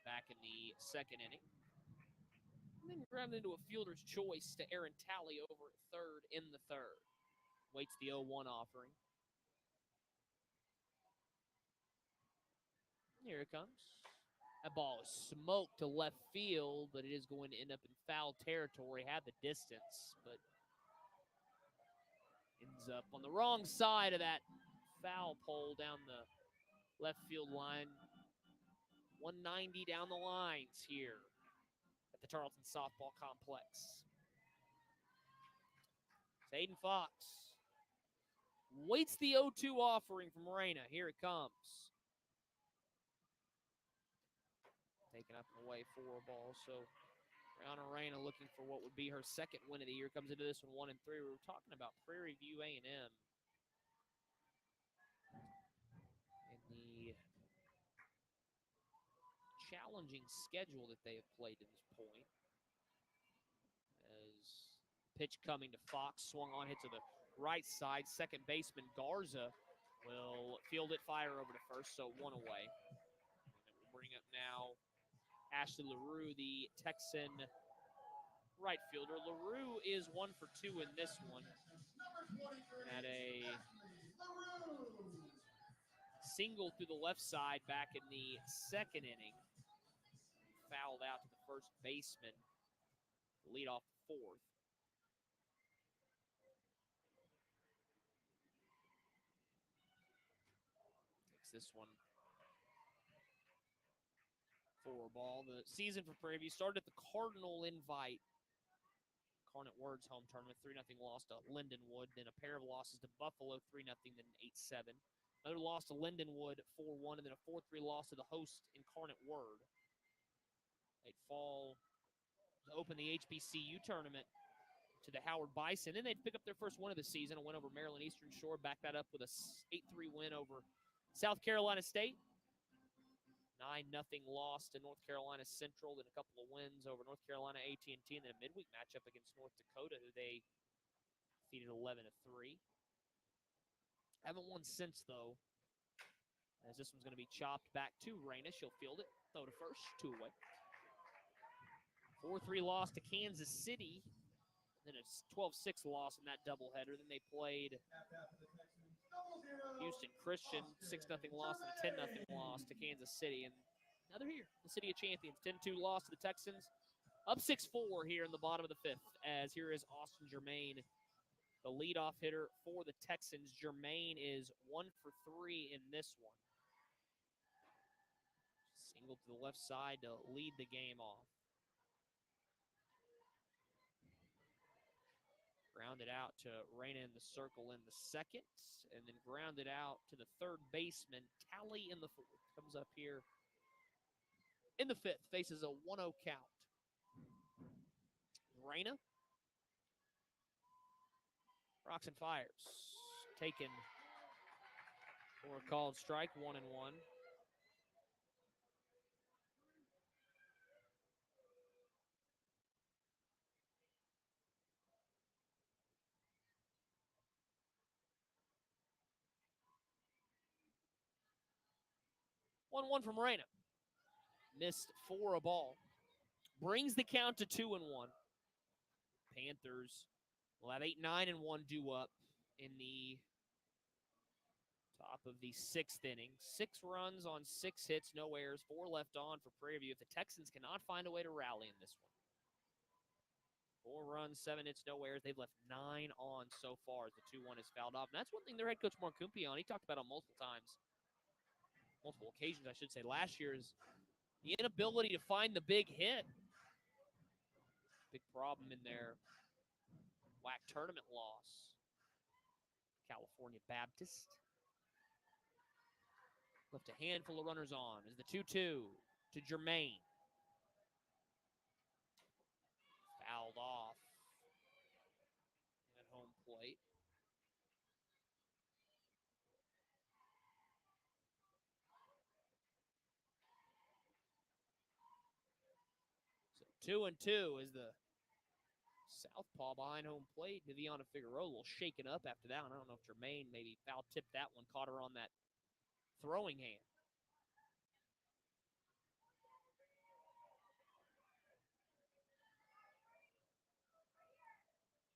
back in the 2nd inning. And then grounded into a fielder's choice to Aaron Talley over at 3rd in the 3rd. Waits the 0-1 offering. Here it comes. That ball is smoked to left field, but it is going to end up in foul territory. Had the distance, but ends up on the wrong side of that foul pole down the left field line. 190 down the lines here at the Tarleton Softball Complex. Hayden Fox waits the 0-2 offering from Reyna. Here it comes. Taken up and away for a ball. So Brianna Reyna looking for what would be her 2nd win of the year. Comes into this one 1-3. We were talking about Prairie View A&M and the challenging schedule that they have played to this point. As pitch coming to Fox, swung on, hit to the right side. Second baseman Garza will field it, fire over to first, so 1 away. And we'll bring up now Ashley LaRue, the Texan right fielder. LaRue is 1 for 2 in this one. Had a single through the left side back in the 2nd inning. Fouled out to the first baseman. Lead off the 4th. Takes this one for a ball. The season for Prairie View started at the Cardinal Invite Carnett Words home tournament, 3-0 loss to Lindenwood. Then a pair of losses to Buffalo, 3-0, then 8-7. Another loss to Lindenwood, 4-1, and then a 4-3 loss to the host in Carnett Word. They'd fall to open the HBCU tournament to the Howard Bison. Then they'd pick up their first win of the season, a win over Maryland Eastern Shore. Back that up with a 8-3 win over South Carolina State. 9-0 loss to North Carolina Central, then a couple of wins over North Carolina AT&T, and then a midweek matchup against North Dakota, who they defeated 11-3. Haven't won since, though, as this one's going to be chopped back to Reyna. She'll field it, throw to first, 2 away. 4-3 loss to Kansas City, then a 12-6 loss in that doubleheader. Then they played Houston Christian, 6-0 loss and a 10-0 loss to Kansas City. And now they're here, the City of Champions. 10-2 loss to the Texans. Up 6-4 here in the bottom of the 5th, as here is Austin Germain, the leadoff hitter for the Texans. Germain is 1 for 3 in this one. Single to the left side to lead the game off. Grounded out to Reyna in the circle in the 2nd, and then grounded out to the 3rd baseman, Talley in the 4th. Comes up here in the 5th, faces a 1-0 count. Reyna rocks and fires. Taken for a called strike, 1-1. 1-1 from Reyna. Missed for a ball. Brings the count to 2-1. Panthers will have 8-9-1 due up in the Top of the 6th inning. 6 runs on 6 hits, no errors, 4 left on for Prairie View. If the Texans cannot find a way to rally in this one. 4 runs, 7 hits, no errors. They've left 9 on so far as the 2-1 is fouled off. And that's one thing their head coach Mark Kumpion, he talked about on multiple occasions, I should say, last year is the inability to find the big hit. Big problem in their WAC tournament loss. California Baptist. Left a handful of runners on as the 2-2 to Jermaine. Fouled off at home plate. So 2-2 is the southpaw behind home plate. Viviana Figueroa a little shaken up after that one. I don't know if Jermaine maybe foul tipped that one, caught her on that throwing hand.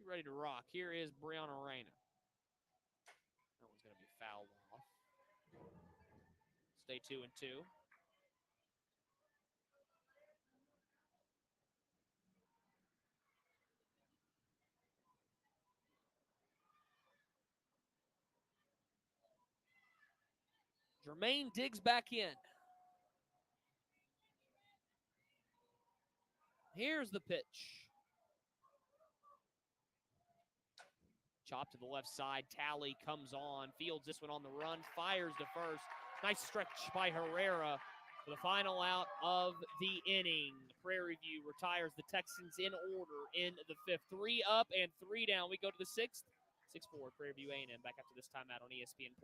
Ready to rock. Here is Brianna Reyna. That one's going to be fouled off. Stay 2-2. Jermaine digs back in. Here's the pitch. Chop to the left side. Tally comes on. Fields this one on the run. Fires to first. Nice stretch by Herrera for the final out of the inning. Prairie View retires the Texans in order in the 5th. 3 up and 3 down. We go to the 6th. 6-4 Prairie View A&M back after this timeout on ESPN+.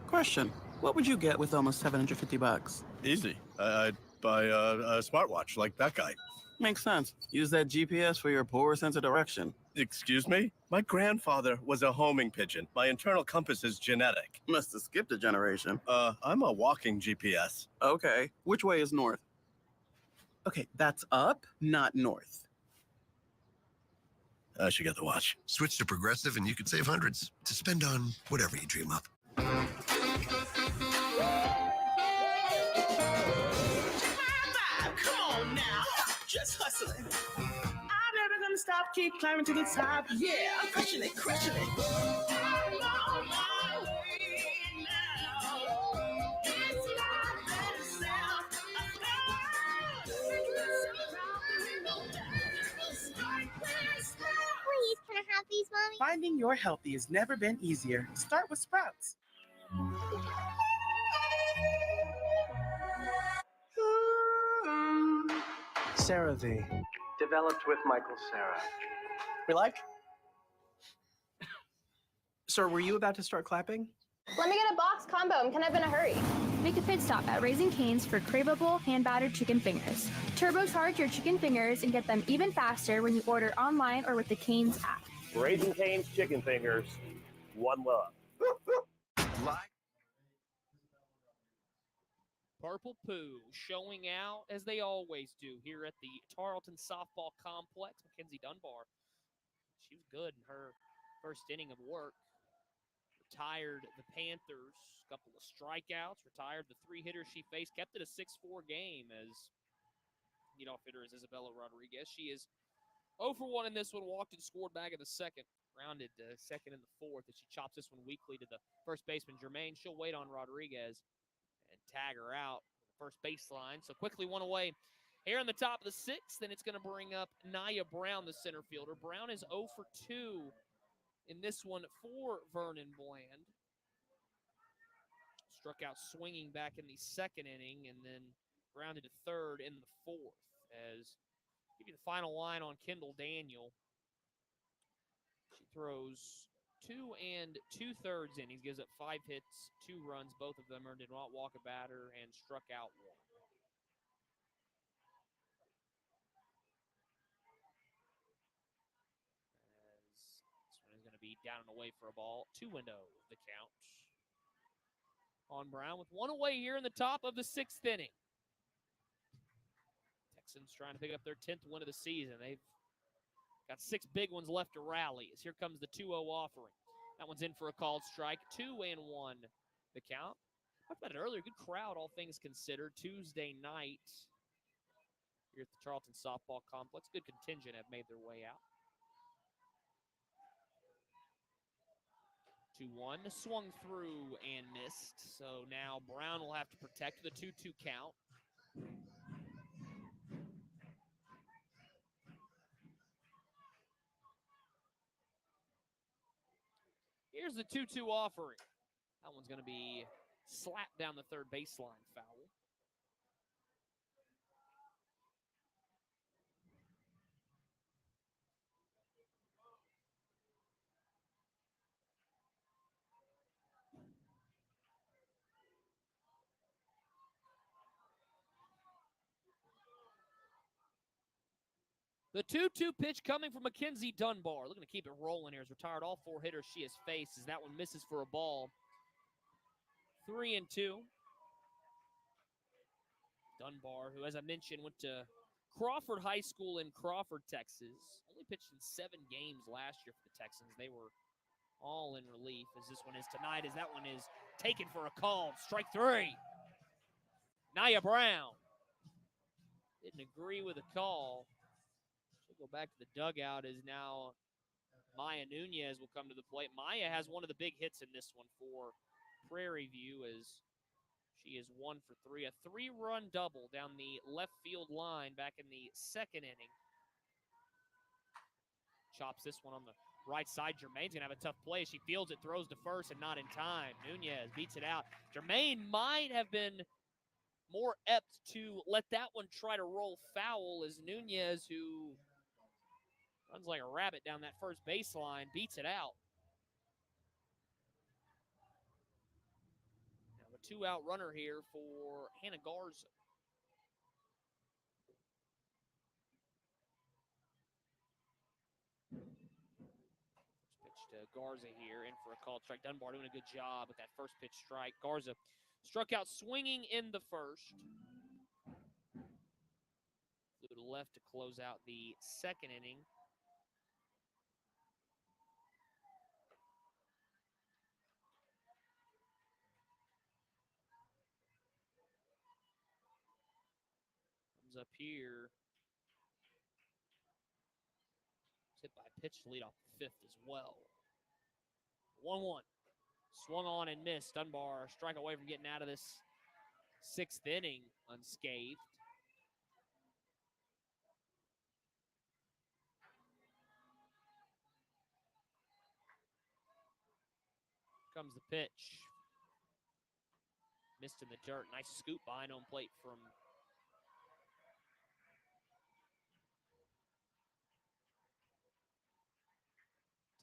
Question: what would you get with almost $750? Easy. I'd buy a smartwatch like that guy. Makes sense. Use that GPS for your poor sense of direction. Excuse me? My grandfather was a homing pigeon. My internal compass is genetic. Must have skipped a generation. I'm a walking GPS. Okay. Which way is north? Okay, that's up, not north. I should get the watch. Switch to Progressive and you can save hundreds to spend on whatever you dream up. Come on now, just hustling. I'm never gonna stop, keep climbing to the top. Yeah, I'm crushing it, crushing it. I'm on my way now. It's not that sound. Please, can I have these, Mommy? Finding your healthy has never been easier. Start with Sprouts. CeraVe. Developed with Michael Cera. We like? Sir, were you about to start clapping? Let me get a box combo. I'm kind of in a hurry. Make a pit stop at Raising Cane's for craveable hand-battered chicken fingers. Turbocharge your chicken fingers and get them even faster when you order online or with the Cane's app. Raising Cane's chicken fingers. One love. Purple Poo showing out as they always do here at the Tarleton Softball Complex. Mackenzie Dunbar, she was good in her first inning of work. Retired the Panthers, a couple of strikeouts, retired the 3-hitter she faced, kept it a 6-4 game as leadoff hitter is Isabella Rodriguez. She is 0 for 1 in this one, walked and scored back in the 2nd, rounded second in the 4th as she chops this one weakly to the first baseman Jermaine. She'll wait on Rodriguez and tag her out the first baseline. So quickly 1 away here in the top of the 6th, and it's going to bring up Naya Brown, the center fielder. Brown is 0 for 2 in this one for Vernon Bland. Struck out swinging back in the 2nd inning and then grounded to 3rd in the 4th. As give you the final line on Kendall Daniel. She throws 2 2/3 innings, gives up 5 hits, 2 runs. Both of them earned in not walk a batter and struck out 1. As this one is going to be down and away for a ball. 2-0 the count on Brown with 1 away here in the top of the 6th inning. Texans trying to pick up their 10th win of the season. They've Got 6 big ones left to rally as here comes the 2-0 offering. That one's in for a called strike. 2-1 the count. Talked about it earlier. Good crowd, all things considered. Tuesday night here at the Tarleton Softball Complex. Good contingent have made their way out. 2-1. Swung through and missed. So now Brown will have to protect the 2-2 count. Here's the 2-2 offering. That one's going to be slapped down the third baseline foul. The 2-2 pitch coming from Mackenzie Dunbar. Looking to keep it rolling here. Has retired all 4 hitters she has faced as that one misses for a ball. 3-2. Dunbar, who, as I mentioned, went to Crawford High School in Crawford, Texas. Only pitched in 7 games last year for the Texans. They were all in relief as this one is tonight, as that one is taken for a call. Strike 3. Nia Brown didn't agree with the call. She'll go back to the dugout as now Maya Nunez will come to the plate. Maya has one of the big hits in this one for Prairie View as she is 1 for 3. A 3-run double down the left field line back in the 2nd inning. Chops this one on the right side. Jermaine's going to have a tough play. She fields it, throws to first, and not in time. Nunez beats it out. Jermaine might have been more apt to let that one try to roll foul as Nunez, who runs like a rabbit down that first baseline, beats it out. Now the 2-out runner here for Hannah Garza. Pitch to Garza here, in for a called strike. Dunbar doing a good job with that first pitch strike. Garza struck out swinging in the first. Flew to left to close out the 2nd inning. Comes up here. Hit by a pitch to lead off the 5th as well. 1-1. Swung on and missed. Dunbar strike away from getting out of this 6th inning unscathed. Comes the pitch. Missed in the dirt. Nice scoop behind home plate from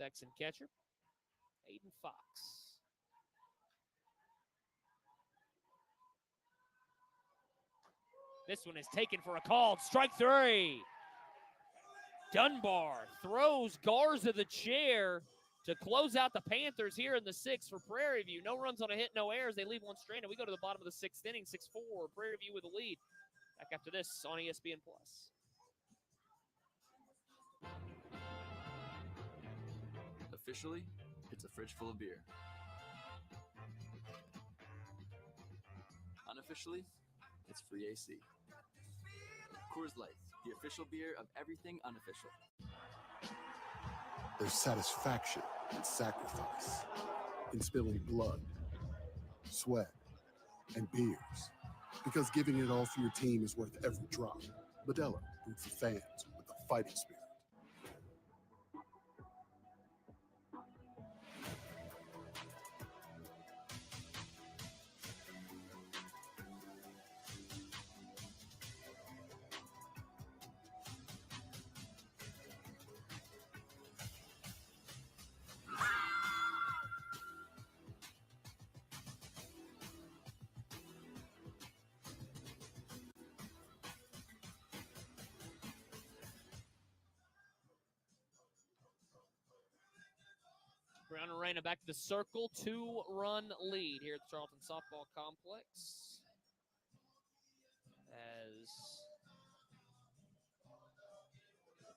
Texan catcher, Aiden Fox. This one is taken for a called strike 3. Dunbar throws Garza the chair to close out the Panthers here in the 6th for Prairie View. No runs on a hit, no errors. They leave one stranded. We go to the bottom of the 6th inning, 6-4. Prairie View with the lead. Back after this on ESPN+. Officially, it's a fridge full of beer. Unofficially, it's free AC. Coors Light, the official beer of everything unofficial. There's satisfaction in sacrifice, in spilling blood, sweat, and beers. Because giving it all for your team is worth every drop. Modelo, brewed for fans with a fighting spirit. Brown and Reyna back to the circle. 2-run lead here at the Tarleton Softball Complex. As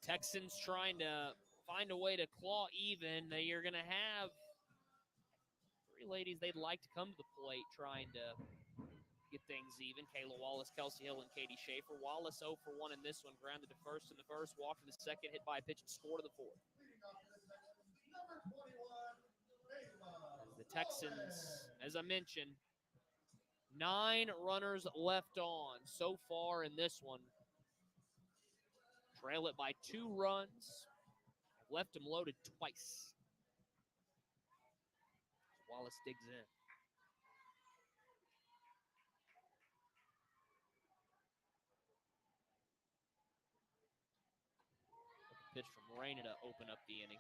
Texans trying to find a way to claw even. You're going to have three ladies they'd like to come to the plate trying to get things even. Kayla Wallace, Kelsey Hill, and Katie Schaefer. Wallace 0 for 1 in this one. Grounded to first in the first, walked in the second, hit by a pitch and scored in the fourth. As the Texans, as I mentioned, 9 runners left on so far in this one. Trail it by 2 runs. Left them loaded twice. Wallace digs in. Pitch from Raina to open up the inning.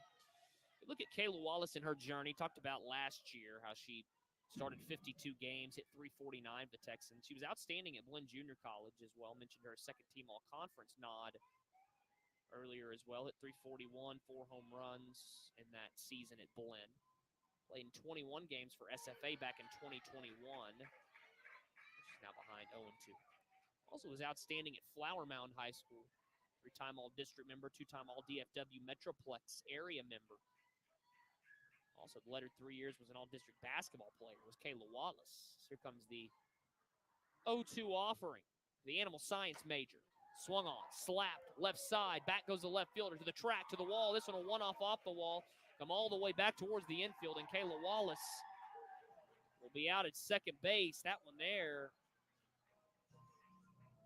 Look at Kayla Wallace in her journey. Talked about last year how she started 52 games, hit 349 for the Texans. She was outstanding at Blinn Junior College as well. Mentioned her second-team all-conference nod earlier as well. Hit 341, 4 home runs in that season at Blinn. Played in 21 games for SFA back in 2021. She's now behind 0-2. Also was outstanding at Flower Mound High School. 3-time All-District member, 2-time All-DFW Metroplex area member. Also, the latter 3 years was an all-district basketball player, was Kayla Wallace. Here comes the 0-2 offering. The animal science major. Swung on, slapped, left side. Back goes the left fielder to the track, to the wall. This one a one-off off the wall. Come all the way back towards the infield, and Kayla Wallace will be out at second base. That one there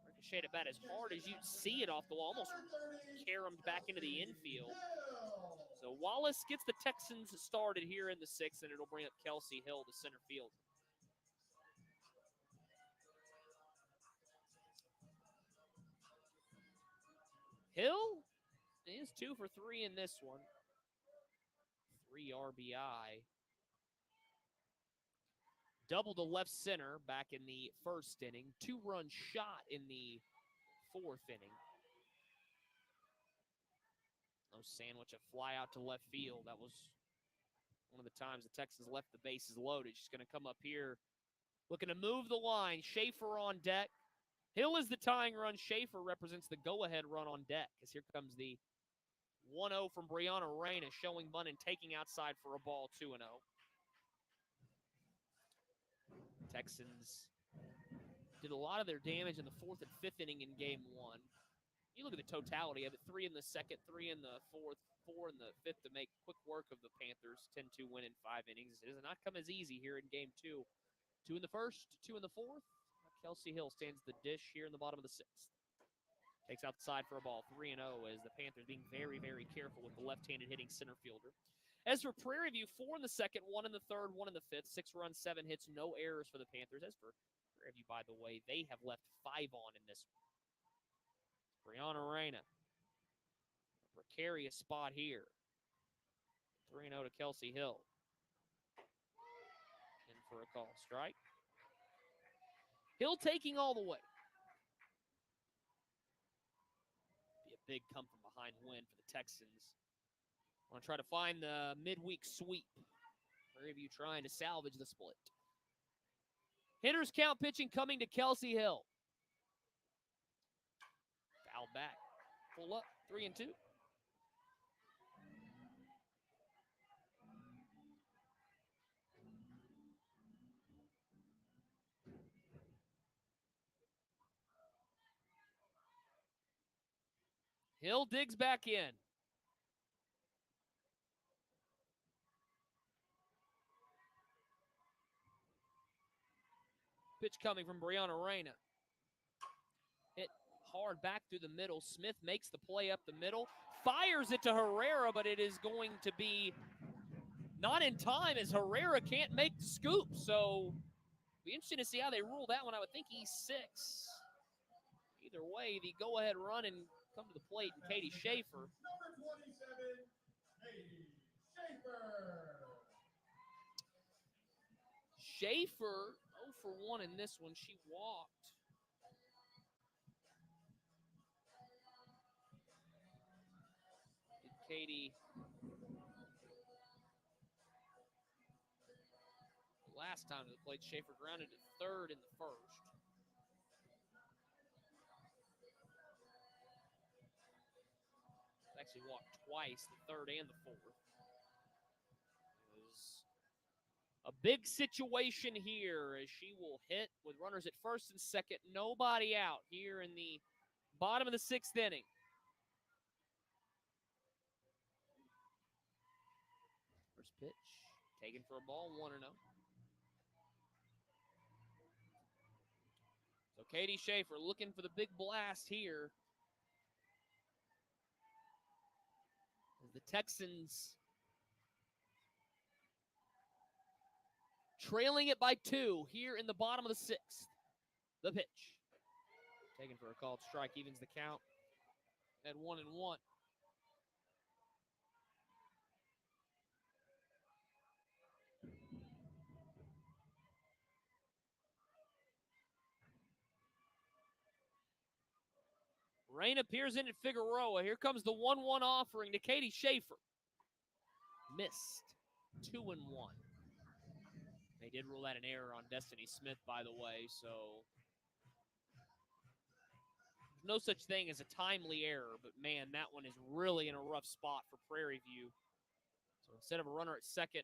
ricocheted about as hard as you'd see it off the wall. Almost caromed back into the infield. So Wallace gets the Texans started here in the 6th, and it'll bring up Kelsey Hill to center field. Hill is 2 for 3 in this one. 3 RBI. Double to left center back in the first inning. 2-run shot in the 4th inning. No sandwich, a fly out to left field. That was one of the times the Texans left the bases loaded. She's going to come up here looking to move the line. Schaefer on deck. Hill is the tying run. Schaefer represents the go-ahead run on deck, as here comes the 1-0 from Brianna Reyna, showing bunt and taking outside for a ball, 2-0. Texans did a lot of their damage in the 4th and 5th inning in game 1. You look at the totality of it, 3 in the 2nd, 3 in the 4th, 4 in the 5th to make quick work of the Panthers. 10-2 win in 5 innings. It does not come as easy here in game 2. 2 in the 1st, 2 in the 4th. Kelsey Hill stands the dish here in the bottom of the 6th. Takes outside for a ball, 3-0, as the Panthers being very, very careful with the left-handed hitting center fielder. As for Prairie View, 4 in the 2nd, 1 in the 3rd, 1 in the 5th, 6 runs, 7 hits, no errors for the Panthers. As for Prairie View, by the way, they have left 5 on in this one. Brianna Reyna, a precarious spot here. 3-0 to Kelsey Hill. In for a call strike. Hill taking all the way. Be a big come from behind win for the Texans. Want to try to find the midweek sweep. Prairie View trying to salvage the split. Hitters count pitching coming to Kelsey Hill. Foul back. Pull up, 3-2. Hill digs back in. Pitch coming from Brianna Reyna. Hit hard back through the middle. Smith makes the play up the middle. Fires it to Herrera, but it is going to be not in time as Herrera can't make the scoop. So be interesting to see how they rule that one. I would think E6. Either way, the go-ahead run and come to the plate, and Katie Schaefer. Number 27, Katie Schaefer. Schaefer, 0 for 1 in this one. She walked. Did Katie last time to the plate? Schaefer grounded to 3rd in the 1st. Actually walked twice, the third and the fourth. It was a big situation here as she will hit with runners at first and second. Nobody out here in the bottom of the sixth inning. First pitch, taken for a ball, 1-0. So Katie Schaefer looking for the big blast here. As the Texans trailing it by 2 here in the bottom of the sixth. The pitch. Taken for a called strike, evens the count at 1-1. Rain appears in at Figueroa. Here comes the 1-1 offering to Katie Schaefer. Missed. 2-1. They did rule out an error on Destiny Smith, by the way, so no such thing as a timely error, but man, that one is really in a rough spot for Prairie View. So instead of a runner at second,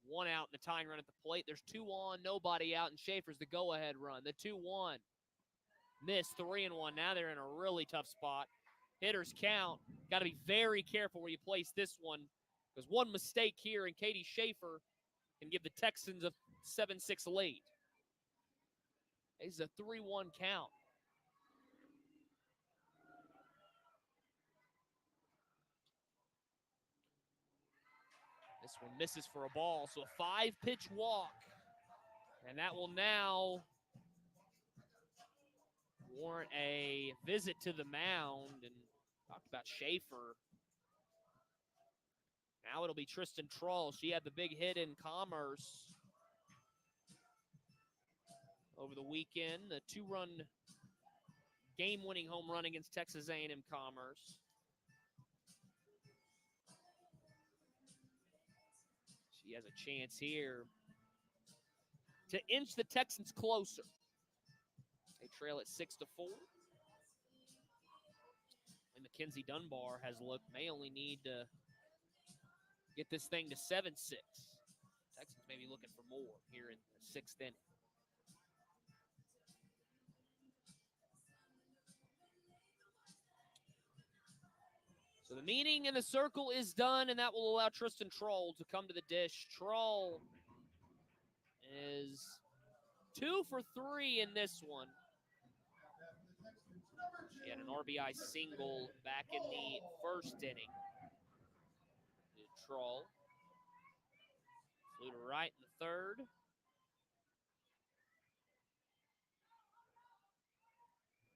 1 out, and the tying run at the plate, there's 2 on, nobody out, and Schaefer's the go-ahead run. The 2-1. Missed, 3-1. Now they're in a really tough spot. Hitters count. Got to be very careful where you place this one, because one mistake here, and Katie Schaefer can give the Texans a 7-6 lead. This is a 3-1 count. This one misses for a ball, so a 5-pitch walk. And that will now warrant a visit to the mound. And talked about Schaefer. Now it'll be Tristan Trull. She had the big hit in Commerce over the weekend. The 2-run game-winning home run against Texas A&M Commerce. She has a chance here to inch the Texans closer. They trail at 6-4. And Mackenzie Dunbar has looked, may only need to get this thing to 7-6. Texans may be looking for more here in the sixth inning. So the meeting in the circle is done, and that will allow Tristan Trull to come to the dish. Trull is 2 for 3 in this one. She had an RBI single back in the first inning. Trull flew to right in the third.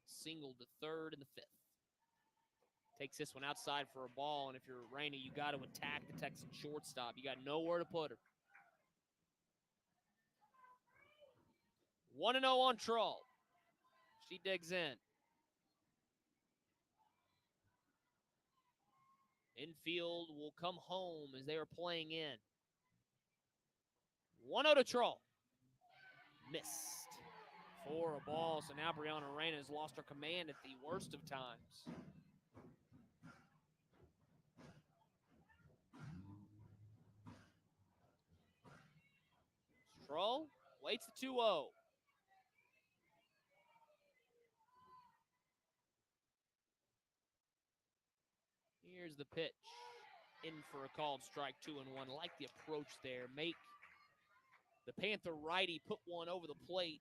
Singled to third in the fifth. Takes this one outside for a ball, and if you're Rainey, you got to attack the Texan shortstop. You got nowhere to put her. 1-0 on Trull. She digs in. Infield will come home as they are playing in. 1-0 to Trull. Missed for a ball, so now Brianna Reyna has lost her command at the worst of times. Trull waits the 2-0. Here's the pitch. In for a called strike, 2-1. Like the approach there. Make the Panther righty put one over the plate.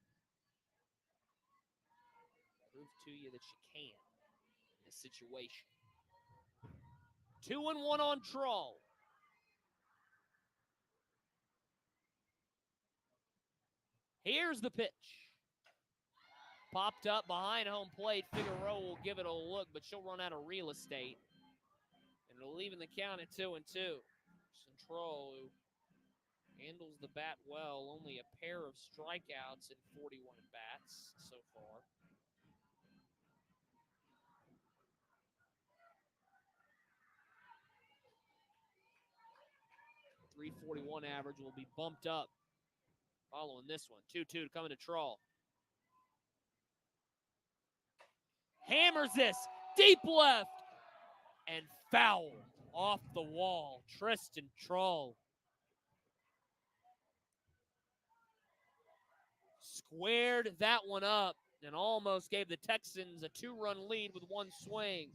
Prove to you that she can in this situation. 2-1 on Trull. Here's the pitch. Popped up behind home plate. Figueroa will give it a look, but she'll run out of real estate. And it'll even the count at 2-2. Trull, who handles the bat well, only a pair of strikeouts in 41 at-bats so far. .341 average will be bumped up following this one. 2-2 coming to Trull. Hammers this deep left. and foul off the wall. Tristan Trull squared that one up and almost gave the Texans a 2-run lead with one swing.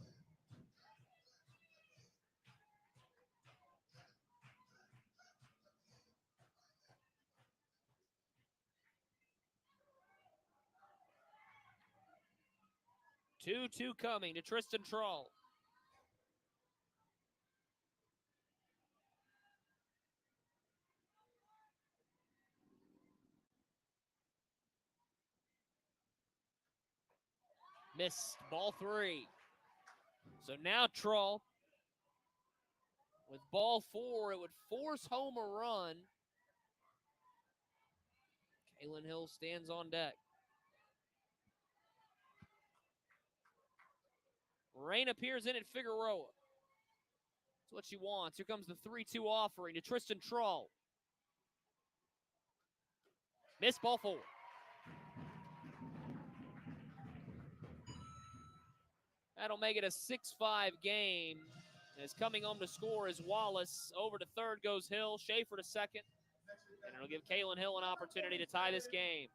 Two coming to Tristan Trull. Missed, ball 3. So now Trull with ball 4, it would force home a run. Kalen Hill stands on deck. Rain appears in at Figueroa. That's what she wants. Here comes the 3-2 offering to Tristan Trull. Missed, ball 4. That'll make it a 6-5 game. As coming home to score is Wallace. Over to third goes Hill. Schaefer to second. And it'll give Kalen Hill an opportunity to tie this game.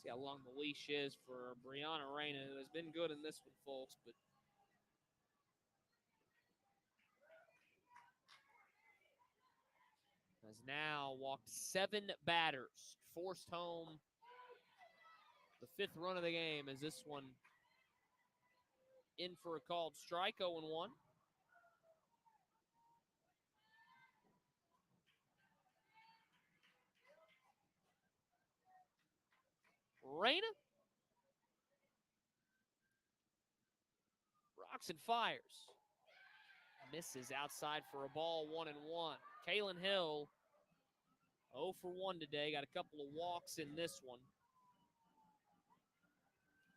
See how long the leash is for Brianna Reyna, who has been good in this one, folks, but has now walked 7 batters. Forced home the 5th run of the game as this one in for a called strike, 0-1. Reyna rocks and fires. Misses outside for a ball, 1-1. Kalen Hill, 0 for 1 today. Got a couple of walks in this one.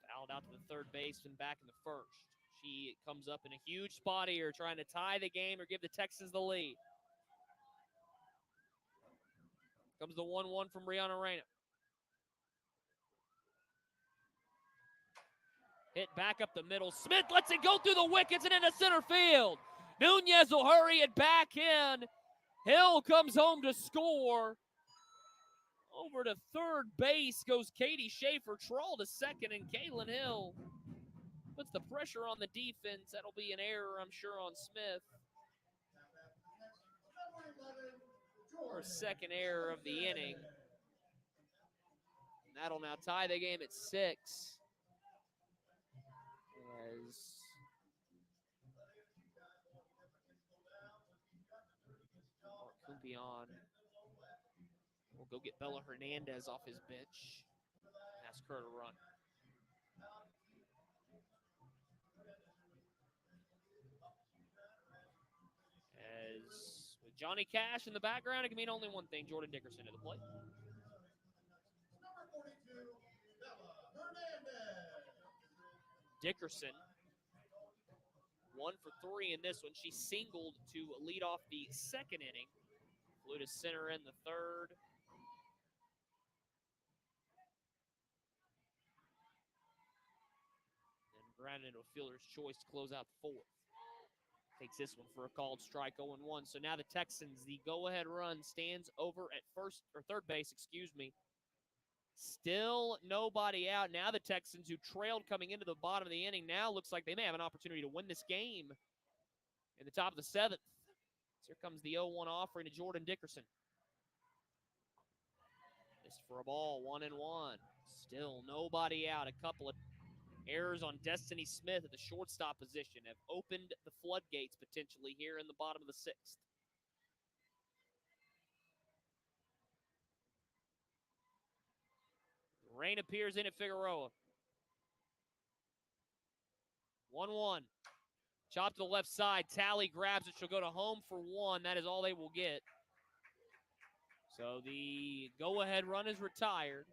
Fouled out to the third baseman back in the first. She comes up in a huge spot here, trying to tie the game or give the Texans the lead. Comes the 1-1 from Brianna Reyna. Hit back up the middle. Smith lets it go through the wickets and into center field. Nunez will hurry it back in. Hill comes home to score. Over to third base goes Katie Schaefer. Trull to second, and Kalen Hill puts the pressure on the defense. That'll be an error, I'm sure, on Smith. Her second error of the inning. And that'll now tie the game at 6. As Kumpion will go get Bella Hernandez off his bench. Ask her to run. As with Johnny Cash in the background, it can mean only one thing: Jordan Dickerson to the plate. Dickerson, 1 for 3 in this one. She singled to lead off the second inning. Flew to center in the third. And grounded into a fielder's choice to close out the 4th. Takes this one for a called strike, 0-1. So now the Texans, the go-ahead run stands over at third base, Still nobody out. Now the Texans, who trailed coming into the bottom of the inning, now looks like they may have an opportunity to win this game in the top of the 7th. So here comes the 0-1 offering to Jordan Dickerson. Missed for a ball, 1-1. Still nobody out. A couple of errors on Destiny Smith at the shortstop position have opened the floodgates potentially here in the bottom of the 6th. Rain appears in at Figueroa. 1-1. Chop to the left side. Tally grabs it. She'll go to home for 1. That is all they will get. So the go-ahead run is retired.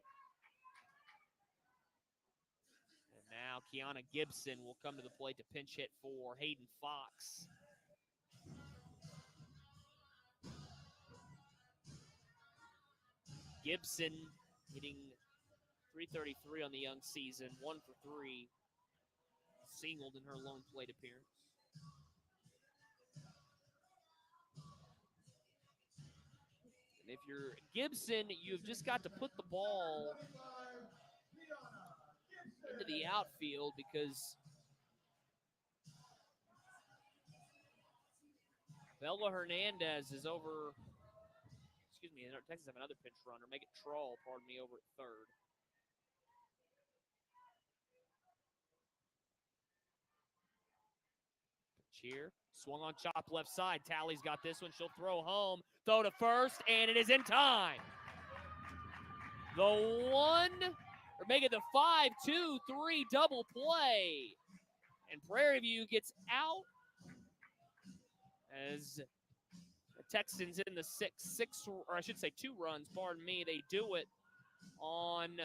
And now Kiana Gibson will come to the plate to pinch hit for Hayden Fox. Gibson hitting .333 on the young season, 1 for 3 singled in her lone plate appearance. And if you're Gibson, you've just got to put the ball into the outfield because Bella Hernandez is over, Texas have another pinch runner, Megan Troll, pardon me, over at third. Cheer, swung on chop left side. Tally's got this one. She'll throw home, throw to first, and it is in time. Make it the 5-2-3 double play. And Prairie View gets out as the Texans in the 2 runs, pardon me. They do it on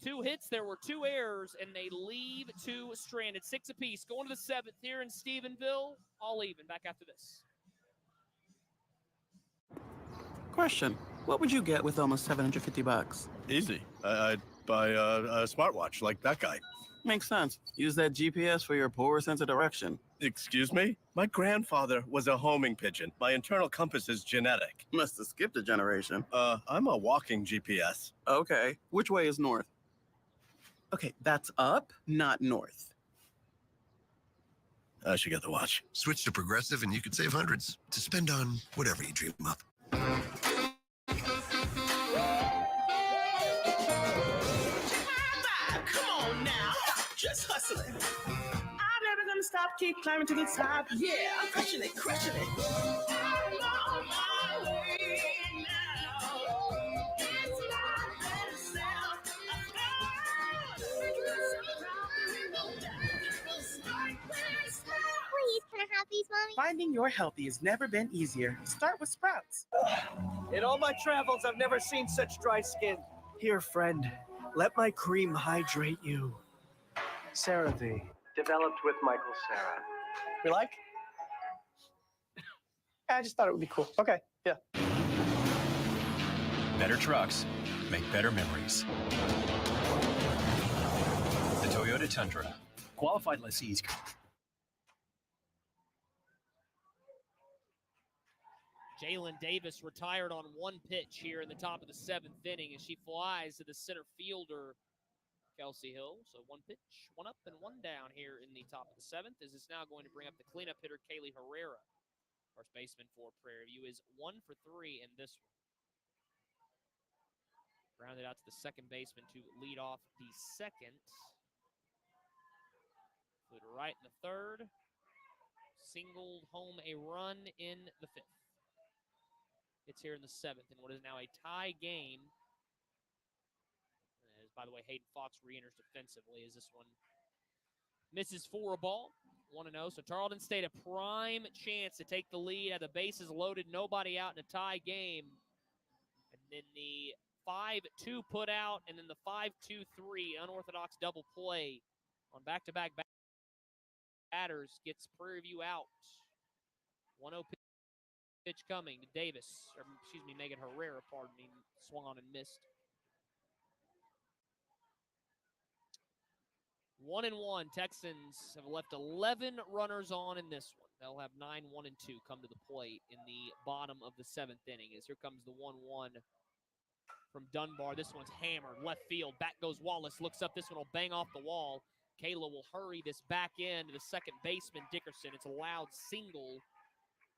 2 hits. There were 2 errors, and they leave 2 stranded. 6 apiece. Going to the 7th here in Stephenville. All even. Back after this. Question. What would you get with almost $750? Easy. I'd buy a smartwatch like that guy. Makes sense. Use that GPS for your poor sense of direction. Excuse me? My grandfather was a homing pigeon. My internal compass is genetic. Must have skipped a generation. I'm a walking GPS. Okay. Which way is north? Okay, that's up, not north. I should get the watch. Switch to Progressive and you could save hundreds to spend on whatever you dream up. Come on now, just hustling. I'm never gonna stop, keep climbing to the top. Yeah, I'm crushing it, crushing it. I'm on my way now. It's my best self. Please, can I have these, Mommy? Finding your healthy has never been easier. Start with Sprouts. In all my travels, I've never seen such dry skin. Here, friend, let my cream hydrate you. CeraVe, developed with Michael Sarah. We like? I just thought it would be cool. Okay, yeah. Better trucks make better memories. The Toyota Tundra. Qualified lessees. Jalen Davis retired on 1 pitch here in the top of the 7th inning as she flies to the center fielder, Kelsey Hill. So 1 pitch, 1 up and 1 down here in the top of the 7th, as it's now going to bring up the cleanup hitter, Kaylee Herrera. First baseman for Prairie View is 1 for 3 in this one. Grounded out to the second baseman to lead off the second. Flew to right in the third. Singled home a run in the 5th. It's here in the 7th in what is now a tie game. As, by the way, Hayden Fox re-enters defensively as this one misses for a ball. 1-0. So Tarleton State a prime chance to take the lead. Had the bases loaded, nobody out in a tie game. And then the 5-2 put out, and then the 5-2-3 unorthodox double play on back-to-back batters gets Prairie View out. 1-0 pitch coming to Davis, or excuse me, Megan Herrera, pardon me, swung on and missed. 1-1. Texans have left 11 runners on in this one. They'll have 9, 1, and 2 come to the plate in the bottom of the 7th inning. As here comes the 1-1 from Dunbar. This one's hammered left field. Back goes Wallace. Looks up. This one will bang off the wall. Kayla will hurry this back in to the second baseman, Dickerson. It's a loud single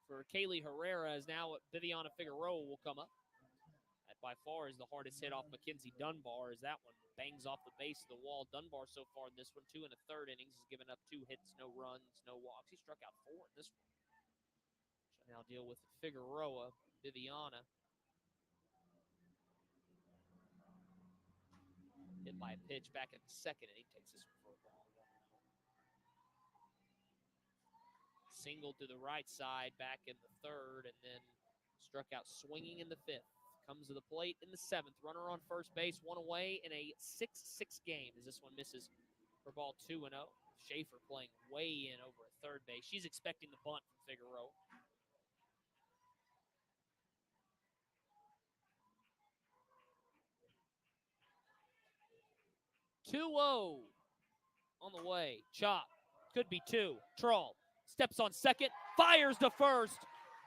for Kaylee Herrera, as now Viviana Figueroa will come up. That by far is the hardest hit off Mackenzie Dunbar, as that one bangs off the base of the wall. Dunbar so far in this one, 2 1/3 innings, has given up 2 hits, no runs, no walks. He struck out 4 in this one. Shall now deal with Figueroa, Viviana. Hit by a pitch back in the 2nd inning, takes this one for a ball. Singled to the right side back in the 3rd, and then struck out swinging in the 5th. Comes to the plate in the 7th. Runner on first base, 1 away in a 6-6 game as this one misses for ball 2-0. Schaefer playing way in over at third base. She's expecting the bunt from Figueroa. Two-0 on the way. Chop Could be 2. Trull steps on second, fires to first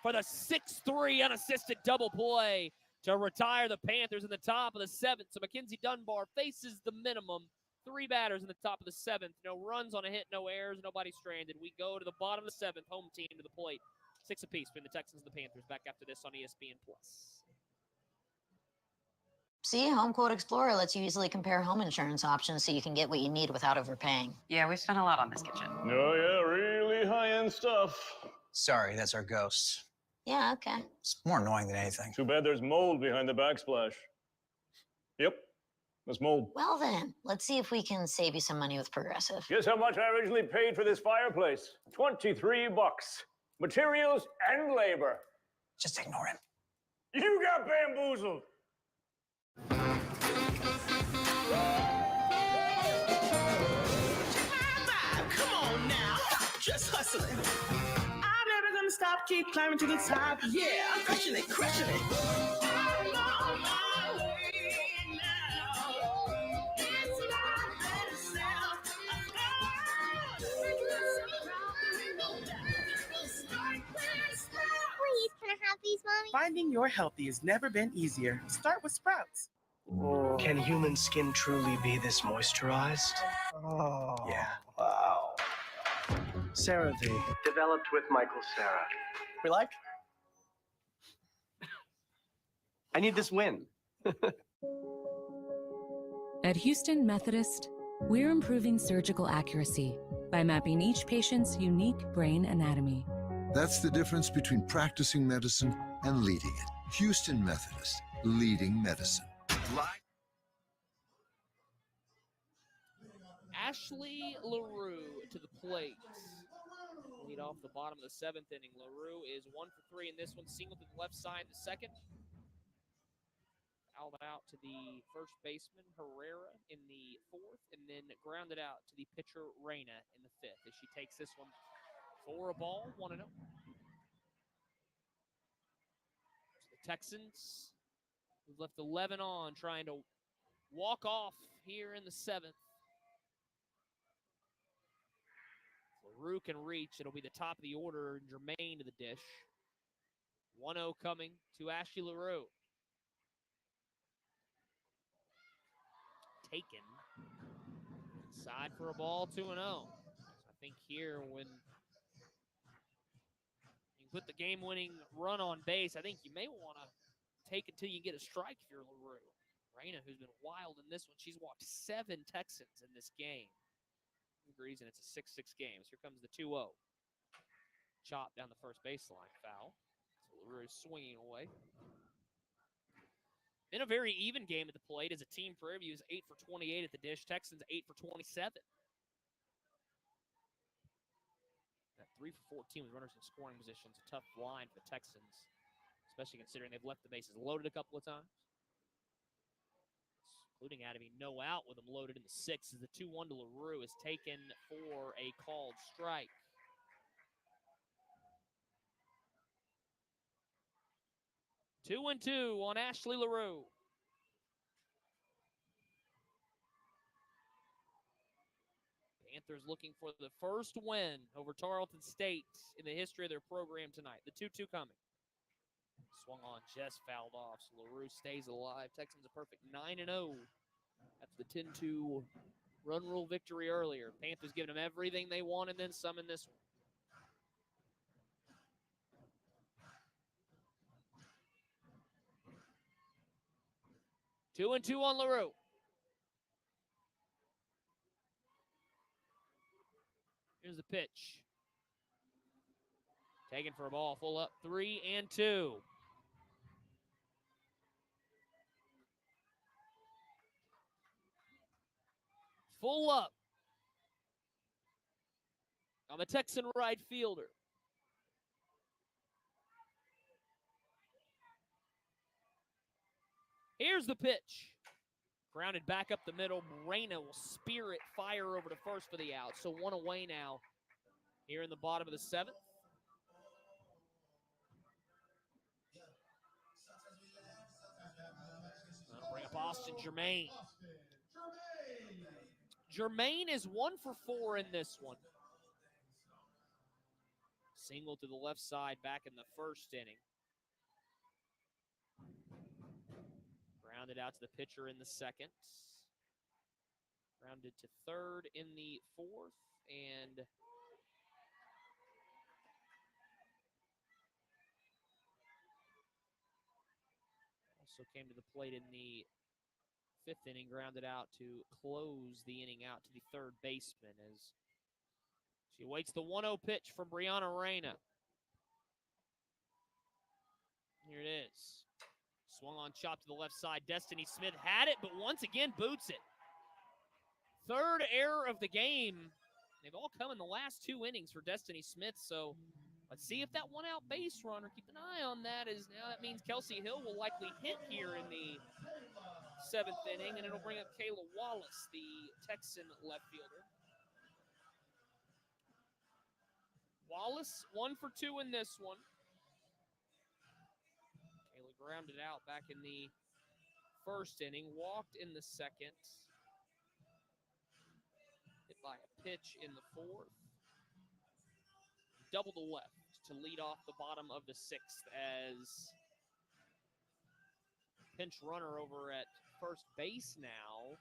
for the 6-3 unassisted double play to retire the Panthers in the top of the 7th. So Mackenzie Dunbar faces the minimum. 3 batters in the top of the 7th. No runs on a hit, no errors, nobody stranded. We go to the bottom of the 7th, home team to the plate. 6 apiece between the Texans and the Panthers. Back after this on ESPN+. See, Home Quote Explorer lets you easily compare home insurance options so you can get what you need without overpaying. Yeah, we spent a lot on this kitchen. Oh, yeah, really high-end stuff. Sorry, that's our ghost. Yeah, okay. It's more annoying than anything. Too bad there's mold behind the backsplash. Yep, there's mold. Well then, let's see if we can save you some money with Progressive. Guess how much I originally paid for this fireplace? $23. Materials and labor. Just ignore him. You got bamboozled. Come on now, just hustling. I'm never gonna stop, keep climbing to the top. Yeah, I'm crushing it, crushing it. I'm on my way now. It's my better self. Please, can I have these, Mommy? Finding your healthy has never been easier. Start with Sprouts. Can human skin truly be this moisturized? Oh. Yeah. Wow. CeraVe, developed with Michael Cera. We like? I need this win. At Houston Methodist, we're improving surgical accuracy by mapping each patient's unique brain anatomy. That's the difference between practicing medicine and leading it. Houston Methodist, leading medicine. Ashley LaRue to the plate. Lead off the bottom of the 7th inning. LaRue is 1 for 3 in this one. Single to the left side in the 2nd. Fouled out to the first baseman, Herrera, in the 4th, and then grounded out to the pitcher, Reyna, in the 5th, as she takes this one for a ball, 1-0. The Texans, who've left 11 on, trying to walk off here in the 7th. LaRue can reach. It'll be the top of the order. Jermaine to the dish. 1-0 coming to Ashley LaRue. Taken. Side for a ball, 2-0. So I think here when you put the game-winning run on base, I think you may want to take it till you get a strike if you're LaRue. Reyna, who's been wild in this one, she's walked 7 Texans in this game. Reason it's a 6-6 game. So here comes the 2-0. Chop down the first baseline. Foul. So LaRue swinging away. Been a very even game at the plate as a team. Prairie is 8 for 28 at the dish. Texans 8 for 27. That 3 for 14 with runners in scoring positions. A tough line for the Texans, especially considering they've left the bases loaded a couple of times. Including Adamy, no out with them loaded in the 6th as the 2-1 to LaRue is taken for a called strike. Two and 2 on Ashley LaRue. Panthers looking for the first win over Tarleton State in the history of their program tonight. The 2-2 coming. Swung on, just fouled off, so LaRue stays alive. Texans a perfect 9-0 after the 10-2 run rule victory earlier. Panthers giving them everything they want and then some in this one. 2-2 on LaRue. Here's the pitch. Taken for a ball, full up, 3-2. Full up on the Texan right fielder. Here's the pitch. Grounded back up the middle. Reyna will spear it, fire over to first for the out. So 1 away now here in the bottom of the 7th. That'll bring up Austin Jermaine. Jermaine is 1 for 4 in this one. Single to the left side back in the first inning. Grounded out to the pitcher in the second. Grounded to third in the fourth. And also came to the plate in the fifth inning, grounded out to close the inning out to the third baseman as she waits the 1-0 pitch from Brianna Reyna. Here it is. Swung on, chop to the left side. Destiny Smith had it, but once again boots it. Third error of the game. They've all come in the last 2 innings for Destiny Smith, so let's see if that one-out base runner, keep an eye on that, is now that means Kelsey Hill will likely hit here in the 7th inning, and it'll bring up Kayla Wallace, the Texan left fielder. Wallace, 1 for 2 in this one. Kayla grounded out back in the first inning, walked in the second. Hit by a pitch in the fourth. Double to left to lead off the bottom of the 6th as pinch runner over at first base now.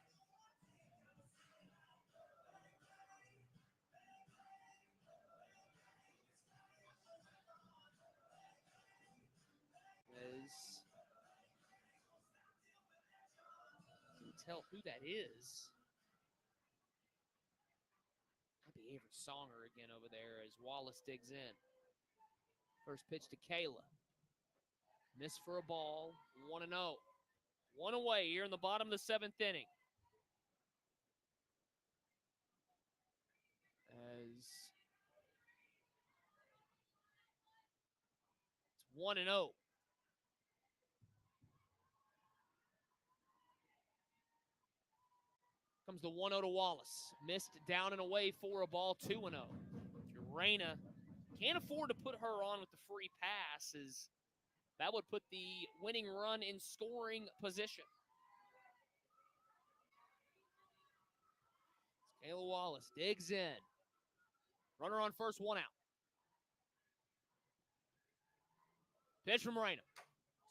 Can't tell who that is. Might be Avery Songer again over there as Wallace digs in. First pitch to Kayla. Miss for a ball. 1-0. 1 away here in the bottom of the 7th inning. As it's 1-0. Comes the 1-0 to Wallace. Missed down and away for a ball, 2-0. Reyna can't afford to put her on with the free pass, as that would put the winning run in scoring position. Kayla Wallace digs in. Runner on first, 1 out. Pitch from Reyna.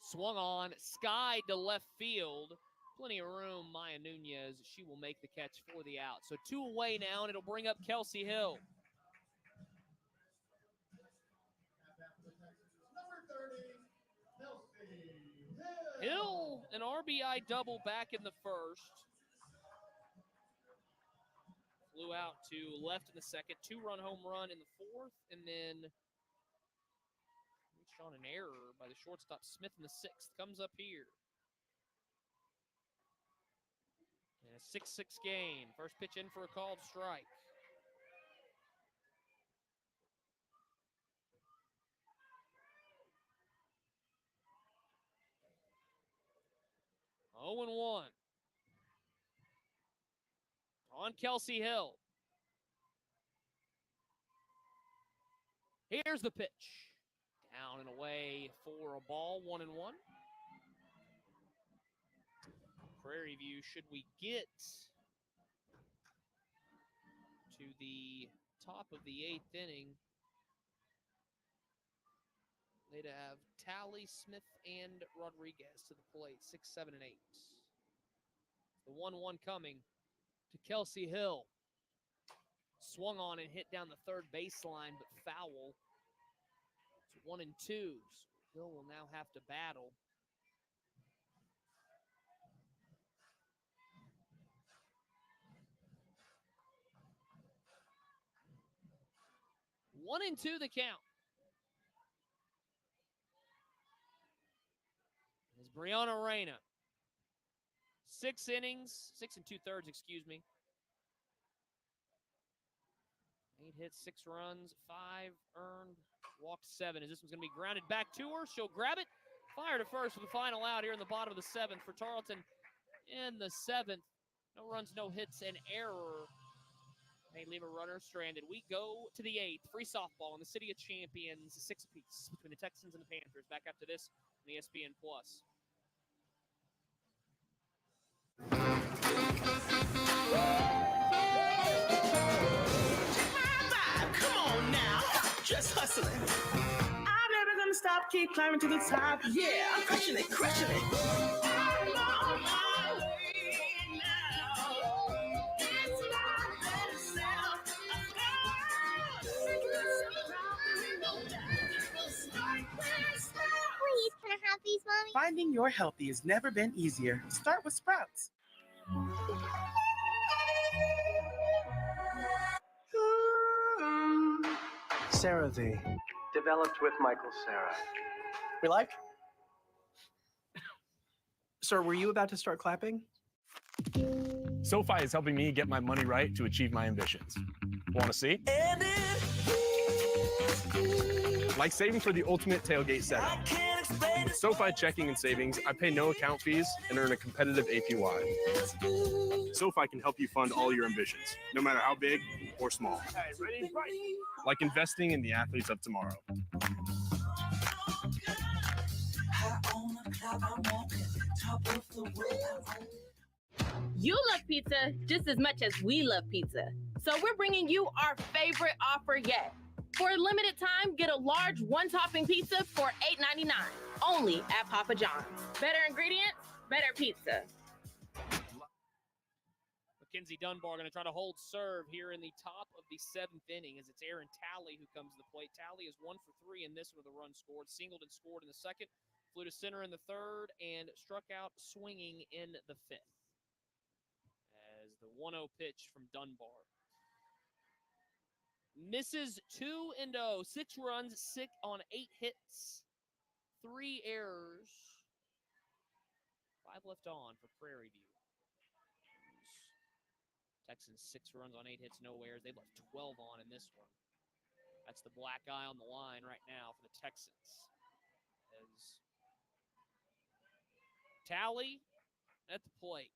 Swung on, skied to left field. Plenty of room, Maya Nunez. She will make the catch for the out. So 2 away now, and it'll bring up Kelsey Hill. Hill, an RBI double back in the first. Flew out to left in the second. 2-run home run in the fourth, and then reached on an error by the shortstop Smith in the 6th. Comes up here. And a 6-6 game. First pitch in for a called strike. Oh, 0-1. On Kelsey Hill. Here's the pitch. Down and away for a ball, 1-1. Prairie View, should we get to the top of the 8th inning, they'd have Tally, Smith, and Rodriguez to the plate, 6, 7, and 8. The 1-1 coming to Kelsey Hill. Swung on and hit down the third baseline, but foul. It's 1-2. So Hill will now have to battle. One and two the count. As Brianna Reyna. 6 innings, 6 2/3, excuse me. 8 hits, 6 runs, 5 earned, walked 7. As this one's going to be grounded back to her, she'll grab it. Fire to first for the final out here in the bottom of the 7th for Tarleton in the 7th. No runs, no hits, and error. They leave a runner stranded. We go to the 8th. Free softball in the City of Champions, 6 apiece between the Texans and the Panthers. Back after this on ESPN+. Come on now, just hustling. keep climbing to the top. Yeah, I'm crushing it, crushing it. I'm on my way now. It's my better self. Please, can I have these, Mommy? Finding your healthy has never been easier. Start with Sprouts. CeraVe. Developed with Michael Cera. We like? Sir, were you about to start clapping? SoFi is helping me get my money right to achieve my ambitions. Want to see? Like saving for the ultimate tailgate setup. With SoFi checking and savings, I pay no account fees and earn a competitive APY. SoFi can help you fund all your ambitions, no matter how big or small. Ready? Right. Like investing in the athletes of tomorrow. You love pizza just as much as we love pizza. So we're bringing you our favorite offer yet. For a limited time, get a large one-topping pizza for $8.99, only at Papa John's. Better ingredients, better pizza. Mackenzie Dunbar going to try to hold serve here in the top of the 7th inning as it's Aaron Talley who comes to the plate. Talley is 1 for 3 in this with a run scored. Singled and scored in the 2nd, flew to center in the 3rd, and struck out swinging in the 5th. As the 1-0 pitch from Dunbar. Misses 2-0, 6 runs, 6 on 8 hits, 3 errors. 5 left on for Prairie View. Texans 6 runs on 8 hits, no errors. They've left 12 on in this one. That's the black eye on the line right now for the Texans. As Talley at the plate.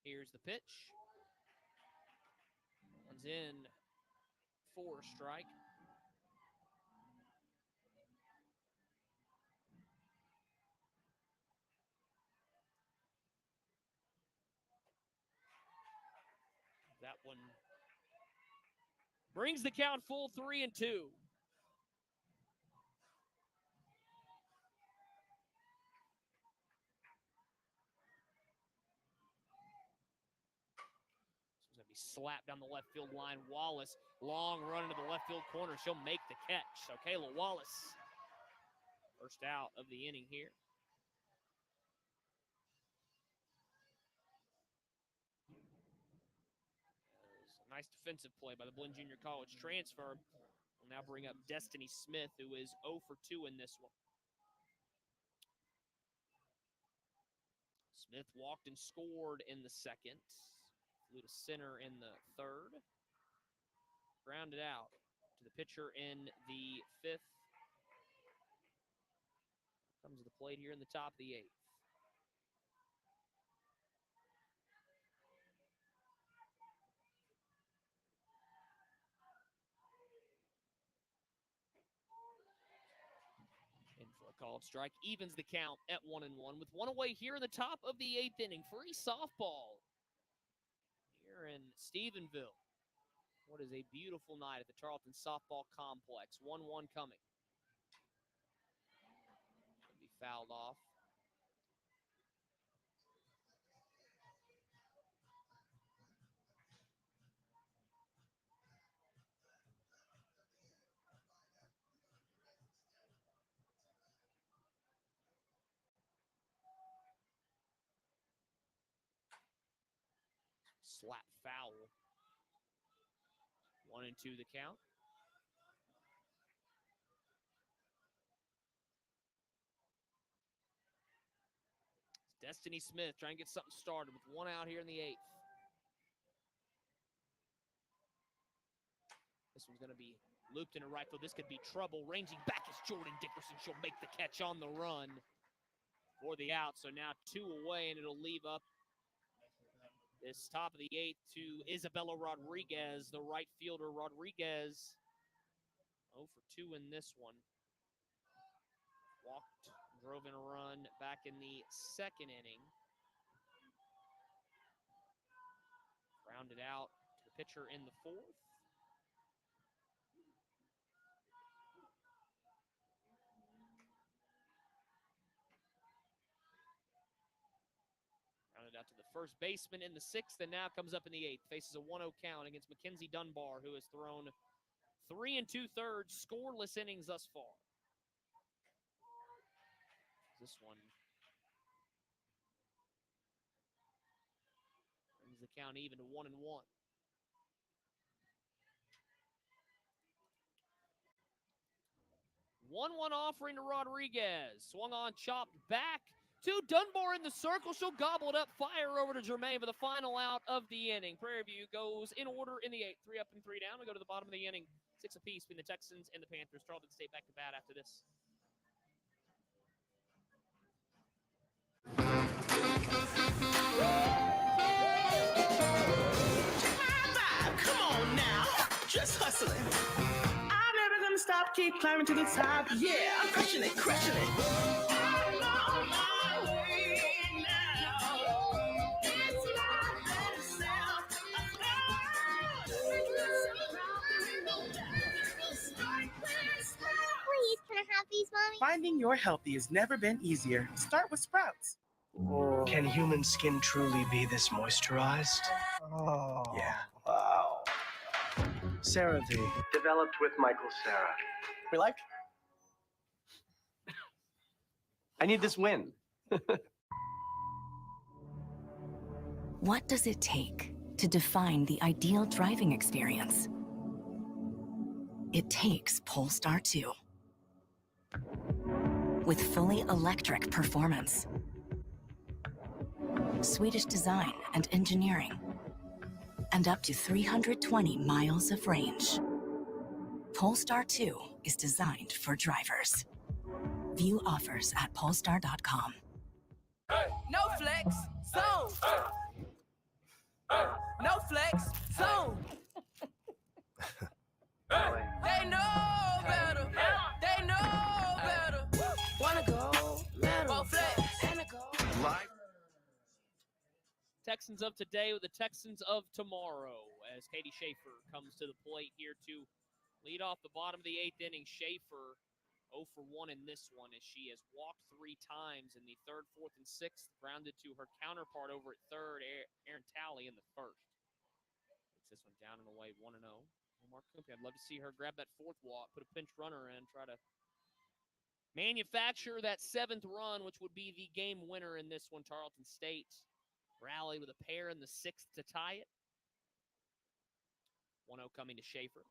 Here's the pitch. One's in for a strike. That one brings the count full 3-2. Slapped down the left field line. Wallace, long run into the left field corner. She'll make the catch. So Kayla Wallace, first out of the inning here. A nice defensive play by the Blinn Junior College transfer. We'll now bring up Destiny Smith, who is 0 for 2 in this one. Smith walked and scored in the 2nd. Flew to center in the 3rd. Grounded out to the pitcher in the 5th. Comes to the plate here in the top of the 8th. In for a called strike. Evens the count at 1-1 with 1 away here in the top of the 8th inning. Free softball here in Stephenville. What is a beautiful night at the Tarleton Softball Complex. 1-1 coming. Should be fouled off. Slap foul. 1-2 the count. Destiny Smith trying to get something started with 1 out here in the 8th. This one's going to be looped into right field. This could be trouble. Ranging back is Jordan Dickerson. She'll make the catch on the run for the out. So now 2 away, and it'll leave up this top of the 8th to Isabella Rodriguez, the right fielder. Rodriguez 0 for 2 in this one. Walked, drove in a run back in the 2nd inning. Grounded out to the pitcher in the 4th. Grounded out to the first baseman in the 6th, and now comes up in the 8th. Faces a 1-0 count against Mackenzie Dunbar, who has thrown 3 2/3 scoreless innings thus far. This one brings the count even to 1-1. 1-1 offering to Rodriguez. Swung on, chopped back to Dunbar in the circle. She'll gobble it up, fire over to Germain for the final out of the inning. Prairie View goes in order in the 8th. 3 up and 3 down. We go to the bottom of the inning. 6 apiece between the Texans and the Panthers. Tarleton State back to bat after this. Come on now, just hustling. I'm never gonna stop, keep climbing to the top. Yeah, I'm crushing it, crushing it. I'm on my way now. It's my better self. Please, can I have these, Mommy? Finding your healthy has never been easier. Start with Sprouts. Can human skin truly be this moisturized? Oh. Yeah. Wow. CeraVe, developed with Michael Cera. We like? I need this win. What does it take to define the ideal driving experience? It takes Polestar 2. With fully electric performance, Swedish design and engineering, and up to 320 miles of range. Polestar 2 is designed for drivers. View offers at polestar.com. No flex, zone. No flex, zone. They know better. They know better. Wanna go, metal, flex, and a go. Texans of today with the Texans of tomorrow as Katie Schaefer comes to the plate here to lead off the bottom of the 8th inning. Schaefer 0 for 1 in this one as she has walked 3 times in the 3rd, 4th, and 6th, grounded to her counterpart over at 3rd, Aaron Talley, in the 1st. Takes this one down and away 1-0. Mark Kumpke, I'd love to see her grab that 4th walk, put a pinch runner in, try to manufacture that 7th run, which would be the game winner in this one. Tarleton State rally with a pair in the 6th to tie it. 1-0 coming to Schaefer.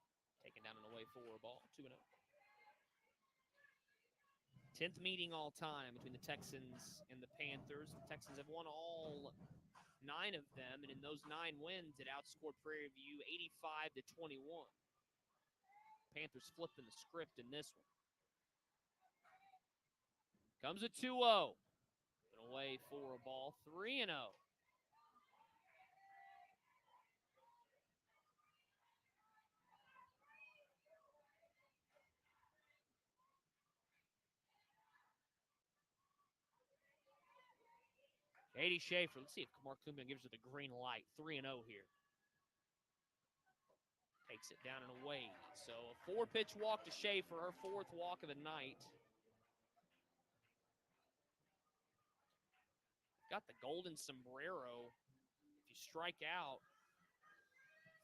Taken down and away for a ball. 2-0. 10th meeting all time between the Texans and the Panthers. The Texans have won all 9 of them, and in those 9 wins, it outscored Prairie View 85-21. Panthers flipping the script in this one. Comes a 2-0. And away for a ball. 3-0. Katie Schaefer. Let's see if Mark Kumpke gives her the green light. 3-0 here. Takes it down and away. So a 4-pitch walk to Schaefer, her 4th walk of the night. Got the golden sombrero. If you strike out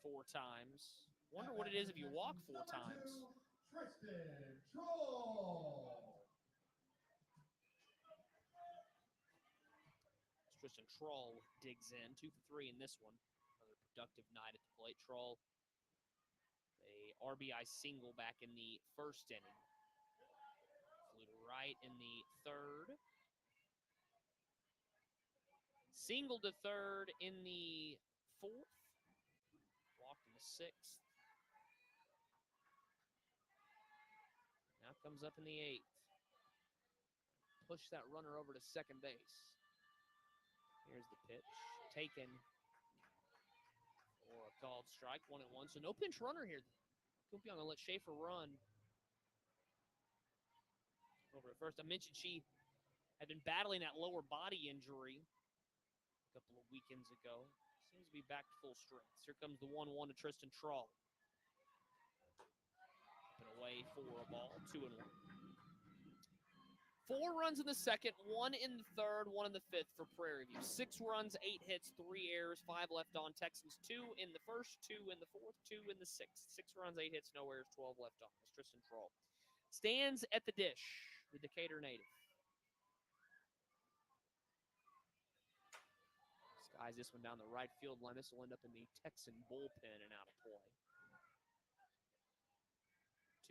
4 times. Wonder what it is if you walk 4 times. Tristan Troll. Tristan Troll digs in. 2 for 3 in this one. Another productive night at the plate. Troll, a RBI single back in the 1st inning. Flew to right in the 3rd. Single to 3rd in the 4th. Walked in the 6th. Now comes up in the 8th. Push that runner over to second base. Here's the pitch. Taken for a called strike. 1-1. So no pinch runner here. Kumpke going to let Schaefer run over at first. I mentioned she had been battling that lower body injury a couple of weekends ago. Seems to be back to full strength. Here comes the 1-1 to Tristan Troll. Up and away for a ball. 2-1. 4 runs in the second, 1 in the third, 1 in the fifth for Prairie View. 6 runs, 8 hits, 3 errors, 5 left on. Texans 2 in the first, 2 in the fourth, 2 in the sixth. 6 runs, 8 hits, no errors, 12 left on. That's Tristan Troll. Stands at the dish, the Decatur native. Skies this one down the right field line. This will end up in the Texan bullpen and out of play.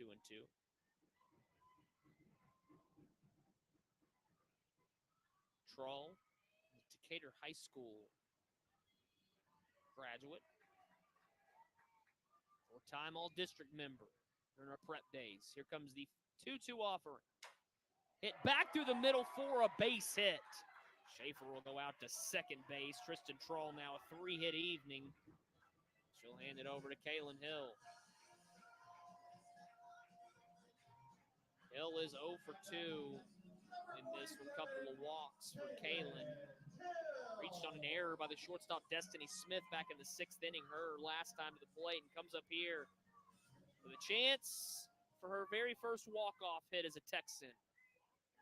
2-2. Troll, Decatur High School graduate. 4-time All-District member during our prep days. Here comes the 2-2 offering. Hit back through the middle for a base hit. Schaefer will go out to second base. Tristan Troll now a 3-hit evening. She'll hand it over to Kaylin Hill. Hill is 0 for 2 in this one. Couple of walks for Kaylin. Reached on an error by the shortstop Destiny Smith back in the 6th inning, her last time to the plate, and comes up here with a chance for her very first walk-off hit as a Texan.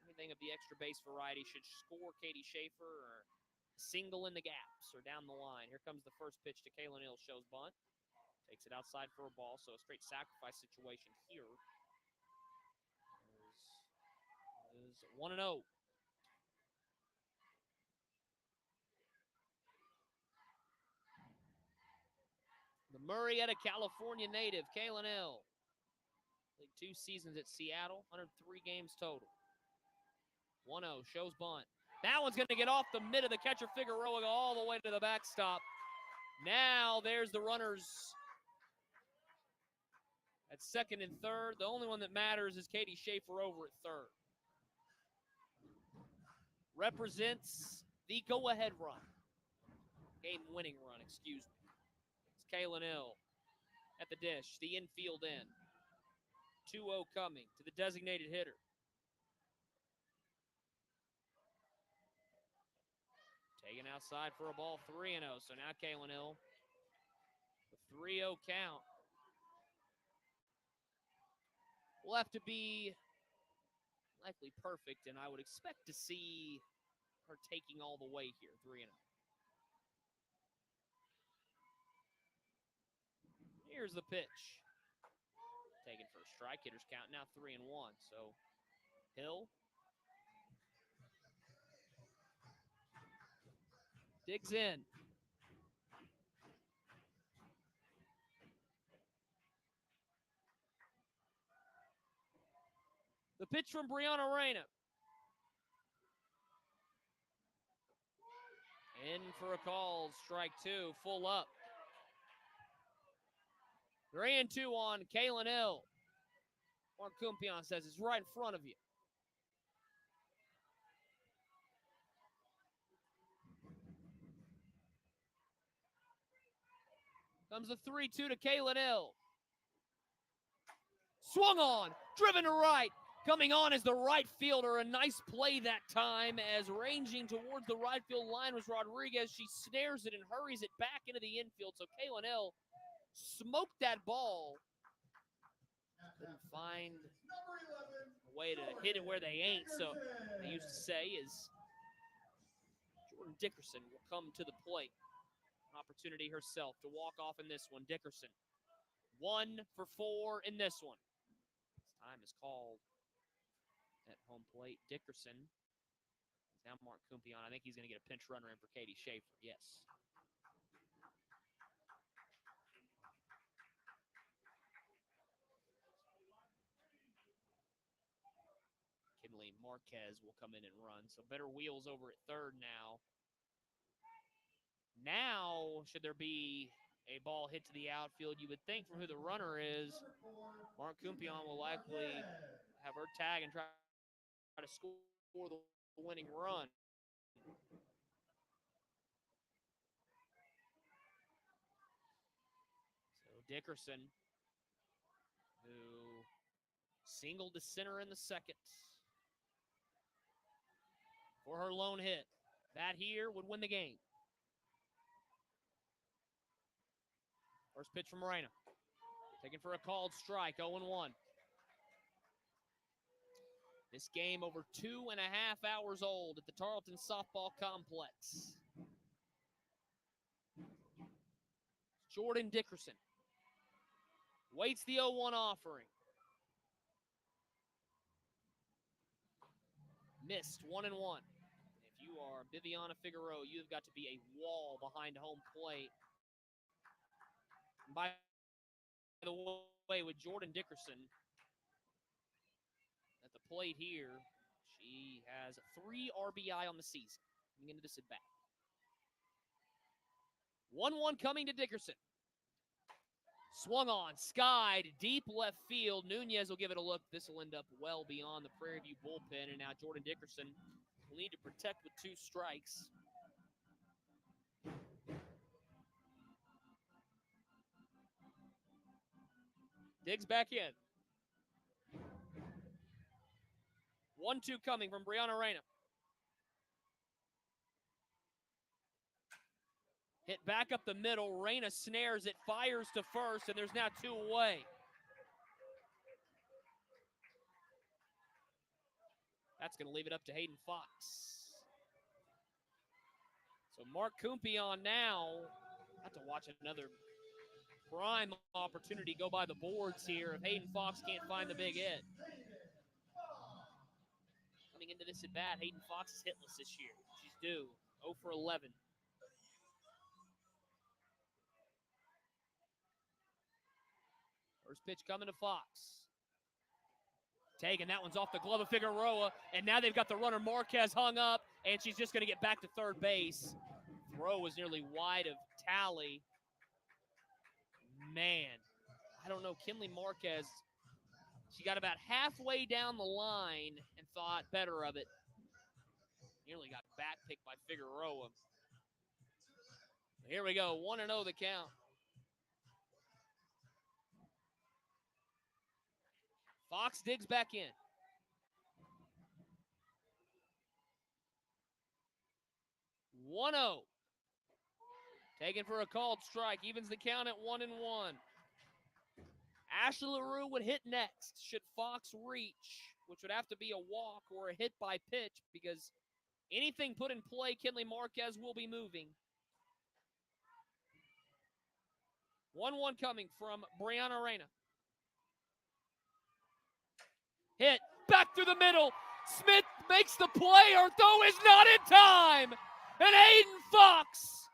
Anything of the extra base variety should score Katie Schaefer, or single in the gaps or down the line. Here comes the first pitch to Kaylin Hill. Shows bunt. Takes it outside for a ball, so a straight sacrifice situation here. Is 1-0. The Murrieta, California native, Kaylin Hill. Played 2 seasons at Seattle, 103 games total. 1-0, shows bunt. That one's going to get off the mid of the catcher Figueroa, go all the way to the backstop. Now there's the runners at second and third. The only one that matters is Katie Schaefer over at third. Represents the go-ahead run. Game-winning run, excuse me. It's Kaylin Hill at the dish, the infield end. 2-0 coming to the designated hitter. Taken outside for a ball, 3-0. So now Kaylin Hill, the 3-0 count. Will have to be likely perfect, and I would expect to see her taking all the way here, 3-0. Here's the pitch. Taken for a strike. Hitter's count now 3-1. So Hill digs in. The pitch from Brianna Reyna. In for a call, strike 2, full up. 3-2 on Kaylin Hill. Mark Kumpion says it's right in front of you. Comes the 3-2 to Kaylin Hill. Swung on, driven to right. Coming on is the right fielder. A nice play that time, as ranging towards the right field line was Rodriguez. She snares it and hurries it back into the infield. So Kaylin Hill smoked that ball. Couldn't find a way to hit it where they ain't. So they used to say is Jordan Dickerson will come to the plate. An opportunity herself to walk off in this one. Dickerson, 1 for 4 in this one. This time is called at home plate. Dickerson is now Mark Kumpion. I think he's going to get a pinch runner in for Katie Schaefer. Yes. Kinley Marquez will come in and run. So better wheels over at third now. Now, should there be a ball hit to the outfield, you would think from who the runner is, Mark Kumpion will likely have her tag and try to score the winning run. So Dickerson, who singled to center in the second for her lone hit. That here would win the game. First pitch from Reyna. Taken for a called strike, 0-1. This game over 2.5 hours old at the Tarleton Softball Complex. Jordan Dickerson waits the 0-1 offering. Missed 1-1. If you are Viviana Figueroa, you've got to be a wall behind home plate. And by the way, with Jordan Dickerson at the plate here, she has 3 RBI on the season coming into this at bat. 1-1 coming to Dickerson. Swung on, skied, deep left field. Nunez will give it a look. This will end up well beyond the Prairie View bullpen, and now Jordan Dickerson will need to protect with 2 strikes. Diggs back in. 1-2 coming from Brianna Reyna. Hit back up the middle. Reyna snares it, fires to first, and there's now 2 away. That's going to leave it up to Hayden Fox. So Mark Kumpion now. Have to watch another prime opportunity go by the boards here if Hayden Fox can't find the big hit. Coming into this at bat, Hayden Fox is hitless this year. She's due 0 for 11. First pitch coming to Fox. Taking that one's off the glove of Figueroa, and now they've got the runner Marquez hung up, and she's just going to get back to third base. Throw was nearly wide of Tally. Man, I don't know, Kinley Marquez, she got about halfway down the line and thought better of it. Nearly got backpicked by Figueroa. Here we go, 1-0 the count. Fox digs back in. 1-0. Taken for a called strike. Evens the count at 1-1. Ashley LaRue would hit next should Fox reach, which would have to be a walk or a hit by pitch because anything put in play, Kinley Marquez will be moving. 1-1 coming from Brianna Reyna. Hit back through the middle. Smith makes the play. Her throw is not in time. And Hayden Fox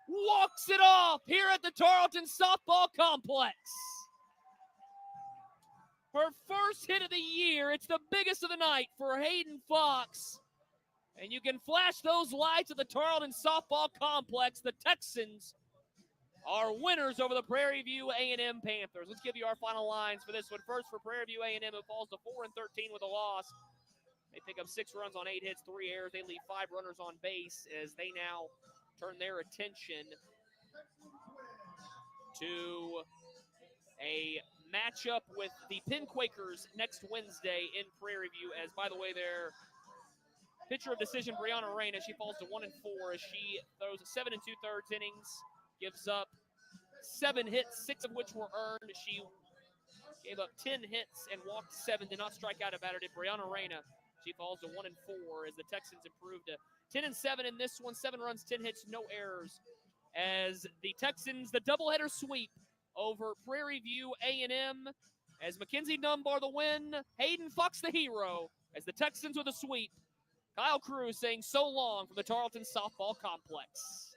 walks it off here at the Tarleton Softball Complex. Her first hit of the year. It's the biggest of the night for Hayden Fox. And you can flash those lights at the Tarleton Softball Complex. The Texans are winners over the Prairie View A&M Panthers. Let's give you our final lines for this one. First, for Prairie View A&M, it falls to 4-13 with a loss. They pick up 6 runs on 8 hits, 3 errors. They leave 5 runners on base as they now turn their attention to a matchup with the Penn Quakers next Wednesday in Prairie View. As, by the way, their pitcher of decision, Brianna Reyna, she falls to 1-4 as she throws 7 2/3 innings. Gives up 7 hits, 6 of which were earned. She gave up 10 hits and walked 7, did not strike out a batter. Did Brianna Reyna. She falls to 1-4 as the Texans improved to 10-7 in this one. 7 runs, 10 hits, no errors. As the Texans, the doubleheader sweep over Prairie View A&M. As Mackenzie Dunbar the win, Hayden Fox the hero. As the Texans with a sweep. Kyle Cruz saying so long from the Tarleton Softball Complex.